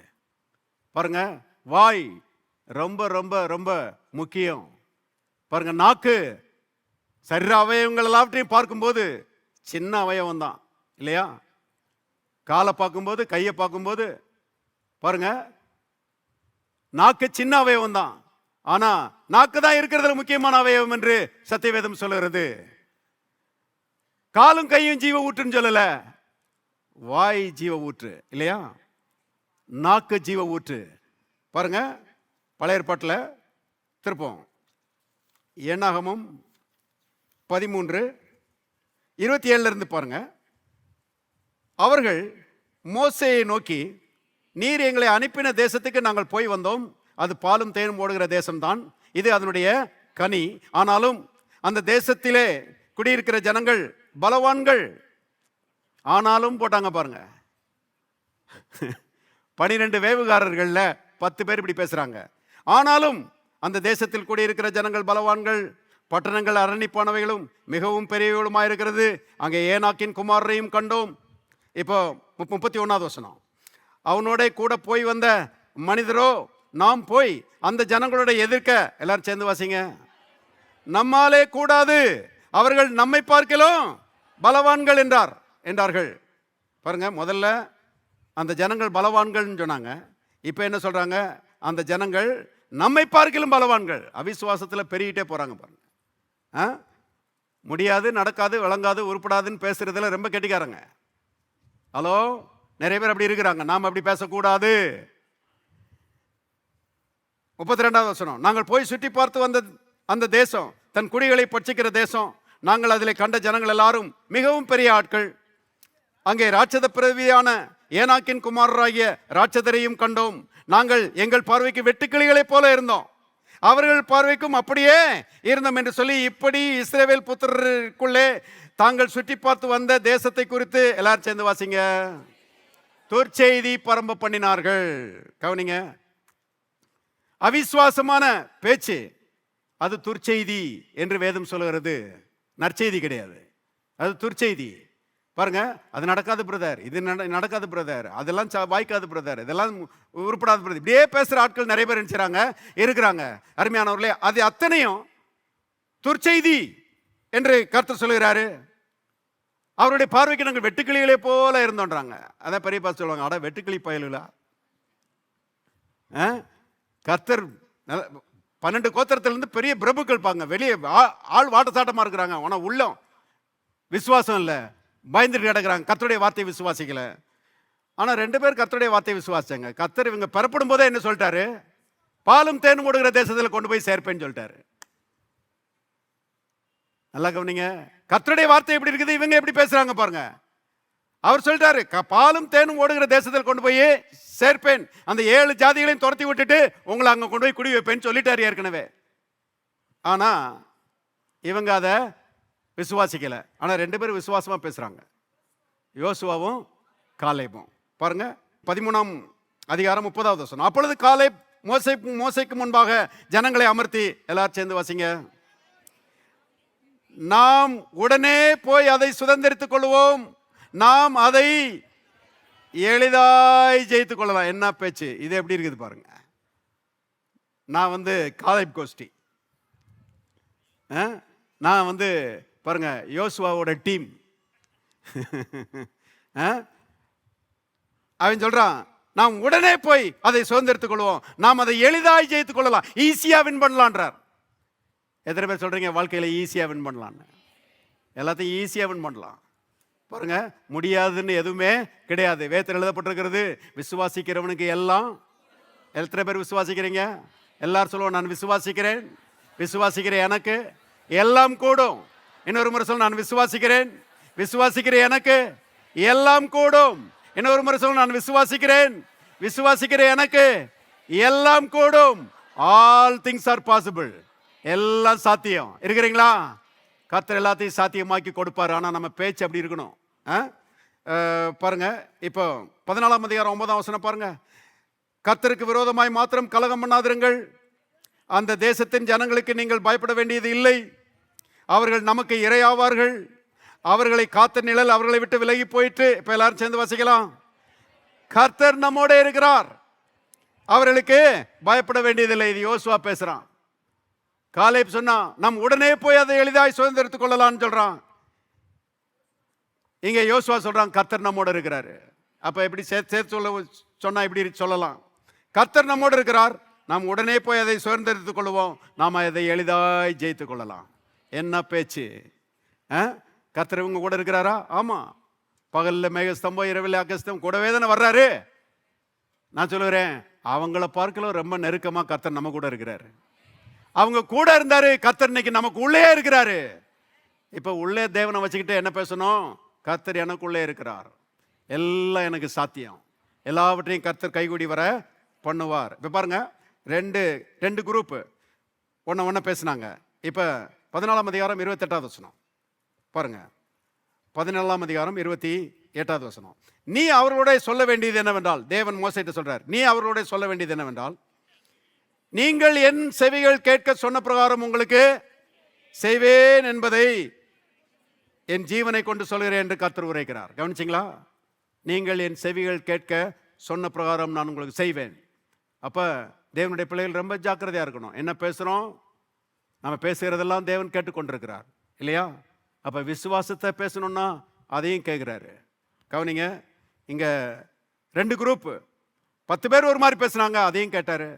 A: பாருங்க, வாய் ரொம்ப ரொம்ப ரொம்ப முக்கியம். பாருங்க, நாக்கு சரீர அவயவங்கள் எல்லாவற்றையும் பார்க்கும்போது சின்ன அவயவம் தான் இல்லையா? காலை பார்க்கும்போது, கையை பார்க்கும்போது பாருங்க, நாக்கு சின்ன அவயவம் தான். ஆனா நாக்கு தான் இருக்கிறதுல முக்கியமான அவயவம் என்று சத்தியவேதம் சொல்லுகிறது. காலும் கையும் ஜீவ ஊற்றுன்னு சொல்லல, வாய் ஜீவ ஊற்று இல்லையா? நாக்கு ஜீவ ஊற்று. பாருங்க, பழைய ஏற்பாட்டில் திருப்போம், என்னாகமம் 13:27 இருந்து பாருங்க. அவர்கள் மோசேயை நோக்கி, நீர் எங்களை அனுப்பின தேசத்துக்கு நாங்கள் போய் வந்தோம், அது பாலும் தேனும் ஓடுகிற தேசம்தான், இது அதனுடைய கனி. ஆனாலும் அந்த தேசத்திலே குடியிருக்கிற ஜனங்கள் பலவான்கள். ஆனாலும் போட்டாங்க பாருங்க. 12 வேவுகாரர்கள்ல 10 பேர் இப்படி பேசுறாங்க. ஆனாலும் அந்த தேசத்தில் குடியிருக்கிற ஜனங்கள் பலவான்கள், பட்டணங்கள் அரணிப்பானவைகளும் மிகவும் பெரியவர்களுமாயிருக்கிறது. அங்கே ஏனாக்கின் குமாரரையும் கண்டோம். இப்போ 31வது வசனம். அவனோட கூட போய் வந்த மனிதரோ, நாம் போய் அந்த ஜனங்களோட எதிர்க்க, எல்லாரும் சேர்ந்து வாசிங்க, நம்மாலே கூடாது, அவர்கள் நம்மை பார்க்கலாம் பலவான்கள் என்றார்கள். பாருங்க, முதல்ல அந்த ஜனங்கள் பலவான்கள் சொன்னாங்க. இப்போ என்ன சொல்றாங்க? அந்த ஜனங்கள் நம்மை பார்க்கலும் பலவான்கள். அவிசுவாசத்தில் பெருகிட்டே போறாங்க பாருங்க. முடியாது, நடக்காது, விளங்காது, உருப்படாதுன்னு பேசுறதுல ரொம்ப கெட்டிக்காரங்க. ஹலோ, நிறைய பேர் அப்படி இருக்கிறாங்க. நாம் அப்படி பேசக்கூடாது. 32வது வசனம். நாங்கள் போய் சுற்றி பார்த்து வந்த அந்த தேசம் தன் குடிகளை பட்சிக்கிற தேசம். நாங்கள் அதில் கண்ட ஜனங்கள் எல்லாரும் மிகவும் பெரிய ஆட்கள். அங்கே ராட்சத பிரதியான ஏனாக்கின் குமாரராகிய ராட்சதரையும் கண்டோம். நாங்கள் எங்கள் பார்வைக்கு வெட்டுக்கிளிகளைப் போல இருந்தோம், அவர்கள் பார்வைக்கும் அப்படியே இருந்தோம் என்று சொல்லி, இப்படி இஸ்ரவேல் புத்திரருக்குள்ளே தாங்கள் சுற்றி பார்த்து வந்த தேசத்தை குறித்து எல்லாரும் சேர்ந்து வாசிங்க, துர்ச்செய்தி பரம்ப பண்ணினார்கள். கவனிங்க, அவிசுவாசமான பேச்சு அது துர்ச்செய்தி என்று வேதம் சொல்லுகிறது. நற்செய்தி கிடையாது, அது துர்ச்செய்தி. பாருங்க, அது நடக்காது பிரதர், இது நடக்காது பிரதர், அதெல்லாம் வாய்க்காது பிரதர், இதெல்லாம் உருப்படாது பிரதர், இப்படியே பேசுற ஆட்கள் நிறைய பேர் நினைச்சாங்க இருக்கிறாங்க. அருமையானவர்களே, அது அத்தனையும் துர்ச்செய்தி என்று கர்த்தர் சொல்லுகிறாரு. அவருடைய பார்வைக்கு நாங்கள் வெட்டுக்கிளிகளே போல இருந்தோன்றாங்க. அதான் பெரிய பாஸ் சொல்லுவாங்க, அட வெட்டுக்கிளி பயலுகளா. கர்த்தர் 12 கோத்திரத்திலிருந்து பெரிய பிரபுக்கள் பாங்க, வெளியே ஆள் வாட்ட சாட்டமா இருக்கிறாங்க, ஆனா உள்ளம் விசுவாசம் இல்லை, பயந்துட்டு கிடக்குறாங்க, கர்த்தருடைய வார்த்தையை விசுவாசிக்கல. ஆனா 2 பேர் கர்த்தருடைய வார்த்தையை விசுவாசிச்சாங்க. கர்த்தர் இவங்க பெறப்படும் போதே என்ன சொல்லிட்டாரு? பாலும் தேனும் ஓடுகிற தேசத்தில் கொண்டு போய் சேர்ப்பேன்னு சொல்லிட்டாரு. நல்லா கவனிங்க, கர்த்தருடைய வார்த்தை எப்படி இருக்குது, இவங்க எப்படி பேசுறாங்க பாருங்க. அவர் சொல்லிட்டாரு, பாலும் தேனும் ஓடுகிற தேசத்தில் கொண்டு போய் சேர்ப்பேன், அந்த 7 ஜாதிகளையும் துரத்தி விட்டுட்டு உங்களை அங்க கொண்டு போய் குடி வைப்பேன்னு சொல்லிட்டாரு ஏற்கனவே. ஆனா இவங்க அதை விசுவாசிக்கல. ஆனா 2 பேரும் விசுவாசமா பேசுறாங்க, யோசுவாவும் காலேபும். பாருங்க, 13ஆம் அதிகாரம் 30வது வசனம். அப்பொழுது காலேப் மோசேக்கு முன்பாக ஜனங்களை அமர்த்தி, எல்லாரும் சேர்ந்து வாசிங்க, நாம் உடனே போய் அதை சுதந்திரித்துக் கொள்வோம், நாம் அதை எளிதாய் ஜெயித்துக் கொள்ளலாம். என்ன பேச்சு இது, எப்படி இருக்குது பாருங்க. நான் காலேப் கோஷ்டி, நான் பாருங்க யோசுவாவோட டீம். அவன் சொல்றான், நாம் உடனே போய் அதை சுதந்திரித்துக் கொள்வோம், நாம் அதை எளிதாய் ஜெயித்துக் கொள்ளலாம், ஈஸியா வின் பண்ணலான்றார். எத்தனை பேர் சொல்றீங்க வாழ்க்கையில ஈஸியா வின் பண்ணலான்னு? எல்லாத்தையும் ஈஸியா வின் பண்ணலாம் பாருங்க, முடியாதுன்னு எதுவுமே கிடையாது. வேதத்தில் எழுதப்பட்டிருக்கிறது, விசுவாசிக்கிறவனுக்கு எல்லாம். எத்தனை பேர் விசுவாசிக்கிறீங்க? எல்லாரும் சொல்லுவோம், நான் விசுவாசிக்கிறேன், விசுவாசிக்கிறேன், எனக்கு எல்லாம் கூடும். இன்னொரு முறை சொல்ல, நான் விசுவாசிக்கிறேன், விசுவாசிக்கிறேன், எனக்கு எல்லாம் கூடும். இன்னொரு முறை சொல்ல, நான் விசுவாசிக்கிறேன், விசுவாசிக்கிறேன், எனக்கு எல்லாம் கூடும். ஆல் திங்ஸ் ஆர் பாசிபிள், எல்லாம் சாத்தியம். இருக்கிறீங்களா? கர்த்தர் எல்லாத்தையும் சாத்தியமாக்கி கொடுப்பாரு. ஆனா நம்ம பேச்சு அப்படி இருக்கணும். பாருங்க, இப்போ 14ஆம் அதிகாரம் 9ஆம் வசனம் பாருங்க. கர்த்தருக்கு விரோதமாய் மாத்திரம் கலகம் பண்ணாதிருங்கள், அந்த தேசத்தின் ஜனங்களுக்கு நீங்கள் பயப்பட வேண்டியது இல்லை, அவர்கள் நமக்கு இரையாவார்கள், அவர்களை காத்த நிழல் அவர்களை விட்டு விலகி போயிட்டு. இப்ப எல்லாரும் சேர்ந்து வாசிக்கலாம், கர்த்தர் நம்மோட இருக்கிறார், அவர்களுக்கு பயப்பட வேண்டியதில்லை. இது யோசுவா பேசுறான். காலேப் சொன்னா நாம் உடனே போய் அதை எளிதாய் சுதந்திரத்துக் கொள்ளலாம்னு சொல்றான். இங்க யோசுவா சொல்றான் கர்த்தர் நம்மோடு இருக்கிறாரு. அப்ப எப்படி சேர்த்து சொன்னா இப்படி சொல்லலாம், கர்த்தர் நம்மோடு இருக்கிறார், நாம் உடனே போய் அதை சுதந்திரத்துக் கொள்வோம், நாம் அதை எளிதாய் ஜெயித்துக் கொள்ளலாம். என்ன பேச்சு! கர்த்தர் இவங்க கூட இருக்கிறாரா? ஆமா. பகல்ல மேகஸ்தம்பம், இரவில் அகஸ்தம், கூடவே தானே வர்றாரு. நான் சொல்லுறேன், அவங்கள பார்க்கலாம் ரொம்ப நெருக்கமா கர்த்தர் நம்ம கூட இருக்கிறாரு. அவங்க கூட இருந்தாரு, கர்த்தர் இன்னைக்கு நமக்கு உள்ளே இருக்கிறாரு. இப்ப உள்ளே தேவனை வச்சுக்கிட்டு என்ன பேசணும்? கர்த்தர் எனக்குள்ளே இருக்கிறார், எல்லாம் எனக்கு சாத்தியம், எல்லாவற்றையும் கர்த்தர் கைகூடி வர பண்ணுவார். இப்ப பாருங்க, ரெண்டு குரூப் ஒன்ன பேசினாங்க. இப்ப 14ஆம் அதிகாரம் 28வது வசனம் பாருங்க. 14ஆம் அதிகாரம் 28வது வசனம். நீ அவர்களோட சொல்ல வேண்டியது என்னவென்றால், தேவன் மோசேட்ட சொல்றார், நீ அவர்களோட சொல்ல வேண்டியது என்னவென்றால், நீங்கள் என் செவிகள் கேட்க சொன்ன பிரகாரம் உங்களுக்கு செய்வேன் என்பதை என் ஜீவனை கொண்டு சொல்கிறேன் என்று கர்த்தர் உரைக்கிறார். கவனிச்சிங்களா? நீங்கள் என் செவிகள் கேட்க சொன்ன பிரகாரம் நான் உங்களுக்கு செய்வேன். அப்ப தேவனுடைய பிள்ளைகள் ரொம்ப ஜாக்கிரதையா இருக்கணும். என்ன பேசுறோம்? நம்ம பேசுகிறதெல்லாம் தேவன் கேட்டுக்கொண்டிருக்கிறார் இல்லையா? அப்ப விசுவாசத்தை பேசணும்னா அதையும் கேட்கிறாரு. கவனிங்க, இங்க 2 குரூப், 10 பேர் ஒரு மாதிரி பேசுனாங்க, அதையும் கேட்டாரு.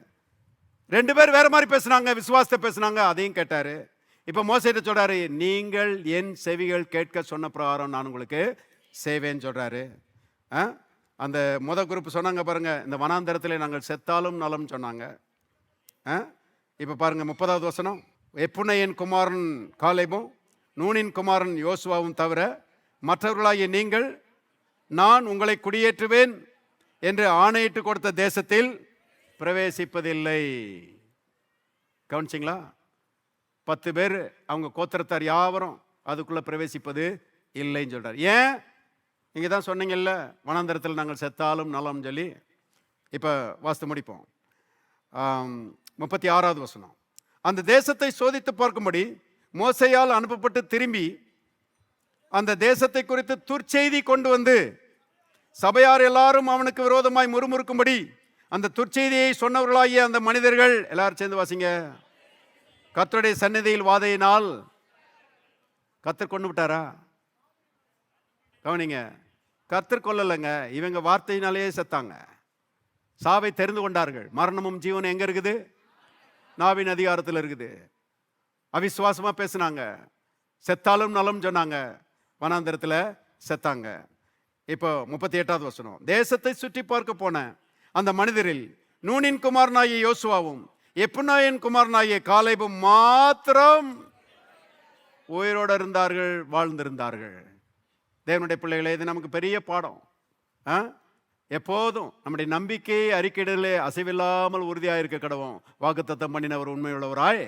A: 2 பேர் வேற மாதிரி பேசுனாங்க, விசுவாசத்தை பேசுனாங்க, அதையும் கேட்டாரு. இப்ப மோசேட்ட சொல்றாரு, நீங்கள் என் செவிகள் கேட்க சொன்ன பிரகாரம் நான் உங்களுக்கு செய்வேன்னு சொல்றாரு. அந்த குரூப் சொன்னாங்க பாருங்க, இந்த வனாந்தரத்தில் நாங்கள் செத்தாலும் நலம் சொன்னாங்க. இப்ப பாருங்க 30வது வசனம். எப்புனையின் குமாரன் காலேபும் நூனின் குமாரன் யோசுவாவும் தவிர மற்றவர்களாகிய நீங்கள் நான் உங்களை குடியேற்றுவேன் என்று ஆணையிட்டு கொடுத்த தேசத்தில் பிரவேசிப்பதில்லை. கவனிச்சிங்களா? 10 பேர் அவங்க கோத்திரத்தார் யாவரும் அதுக்குள்ள பிரவேசிப்பது இல்லைன்னு சொல்றார். ஏன்? நீங்க தான் சொன்னீங்கல்ல, வனாந்தரத்தில் நாங்கள் செத்தாலும் நலம் சொல்லி. இப்ப வாசித்து முடிப்போம். 36வது வசனம். அந்த தேசத்தை சோதித்து பார்க்கும்படி மோசேயால் அனுப்பப்பட்டு திரும்பி அந்த தேசத்தை குறித்து துர்ச்செய்தி கொண்டு வந்து சபையார் எல்லாரும் அவனுக்கு விரோதமாய் முறுமுறுக்கும்படி அந்த துர்ச்செய்தியை சொன்னவர்களாகிய அந்த மனிதர்கள் எல்லாரும் சேர்ந்து வாசிங்க. கர்த்தருடைய சந்நிதியில் வாதையினால் கர்த்தர் கொண்டு விட்டாரா? கவனிங்க, கர்த்தர் கொல்லலைங்க, இவங்க வார்த்தையினாலேயே செத்தாங்க. சாவை தெரிந்து கொண்டார்கள். மரணமும் ஜீவனும் எங்க இருக்குது? நாவின் அதிகாரத்தில் இருக்குது. அவிசுவாசமா பேசினாங்க, செத்தாலும் நலம் சொன்னாங்க, வனாந்தரத்தில் செத்தாங்க. இப்போ 38வது வசனம். தேசத்தை சுற்றி பார்க்க போன அந்த மனிதரில் நூனின் குமாரனாகிய யோசுவாவும் எப்புன்னாயின் குமாரனாகிய காலேபும் மாத்திரம் உயிரோடு இருந்தார்கள், வாழ்ந்திருந்தார்கள். தேவனுடைய பிள்ளைகளே, இது நமக்கு பெரிய பாடம். எப்போதும் நம்முடைய நம்பிக்கையை அறிக்கையிடலே அசைவில்லாமல் உறுதியாக இருக்க கடவும் வாக்குத்தத்தம் பண்ணினவர் உண்மையுள்ளவராய்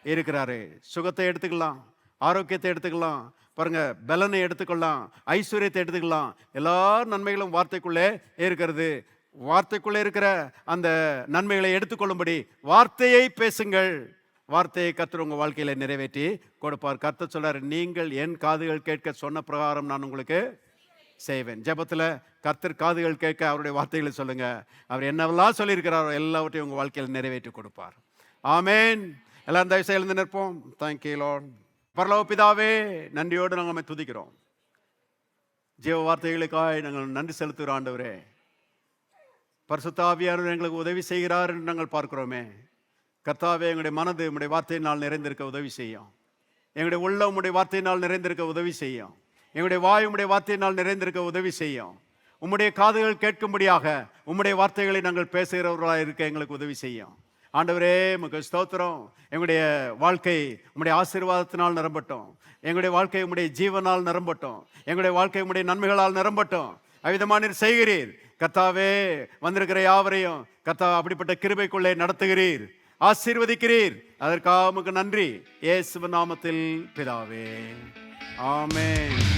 A: இருக்கிறாரு. சுகத்தை எடுத்துக்கலாம், ஆரோக்கியத்தை எடுத்துக்கலாம், பாருங்க பலனை எடுத்துக்கலாம், ஐஸ்வர்யத்தை எடுத்துக்கலாம். எல்லா நன்மைகளும் வார்த்தைக்குள்ளே இருக்கிறது. வார்த்தைக்குள்ளே இருக்கிற அந்த நன்மைகளை எடுத்துக்கொள்ளும்படி வார்த்தையை பேசுங்கள். வார்த்தையை கர்த்தர் உங்க வாழ்க்கையில நிறைவேற்றி கொடுப்பார். கர்த்தர் சொல்றாரு, நீங்கள் என் காதுகள் கேட்க சொன்ன பிரகாரம் நான் உங்களுக்கு செய்வேன். ஜெபத்துல கர்த்தர் காதுகள் கேட்க அவருடைய வார்த்தைகளை சொல்லுங்க. அவர் என்னவெல்லாம் சொல்லியிருக்கிறாரோ எல்லாவற்றையும் உங்க வாழ்க்கையில் நிறைவேற்றி கொடுப்பார். ஆமேன். எல்லாரும் தயவு செய்து எழுந்து நிற்போம். Thank you Lord. பரலோக பிதாவே, நன்றியோடு நாங்கள் நம்மை துதிக்கிறோம். ஜீவ வார்த்தைகளுக்காக நாங்கள் நன்றி செலுத்துகிறோம். ஆண்டவரே, பரிசுத்த ஆவியானவர் எங்களுக்கு உதவி செய்கிறார் என்று நாங்கள் பார்க்கிறோமே. கர்த்தாவே, எங்களுடைய மனது உம்முடைய வார்த்தையினால் நிறைந்திருக்க உதவி செய்யும். எங்களுடைய உள்ளம் உம்முடைய வார்த்தையினால் நிறைந்திருக்க உதவி செய்யும். எங்களுடைய வாய் உம்முடைய வார்த்தையினால் நிறைந்திருக்க உதவி செய்யும். உம்முடைய காதுகள் கேட்கும்படியாக உம்முடைய வார்த்தைகளை நாங்கள் பேசுகிறவர்களாக இருக்க எங்களுக்கு உதவி செய்யும். ஆண்டவரே, உமக்கு ஸ்தோத்திரம். எங்களுடைய வாழ்க்கை உம்முடைய ஆசீர்வாதத்தினால் நிரம்பட்டும். எங்களுடைய வாழ்க்கை உம்முடைய ஜீவனால் நிரம்பட்டும். எங்களுடைய வாழ்க்கை உம்முடைய நன்மைகளால் நிரம்பட்டும். அவ்விதமாக நீர் செய்கிறீர். கர்த்தாவே, வந்திருக்கிற யாவரையும் கர்த்தா அப்படிப்பட்ட கிருபைக்குள்ளே நடத்துகிறீர், ஆசீர்வதிக்கிறீர். அதற்காக உமக்கு நன்றி. இயேசுவின் நாமத்தில் பிதாவே, ஆமென்.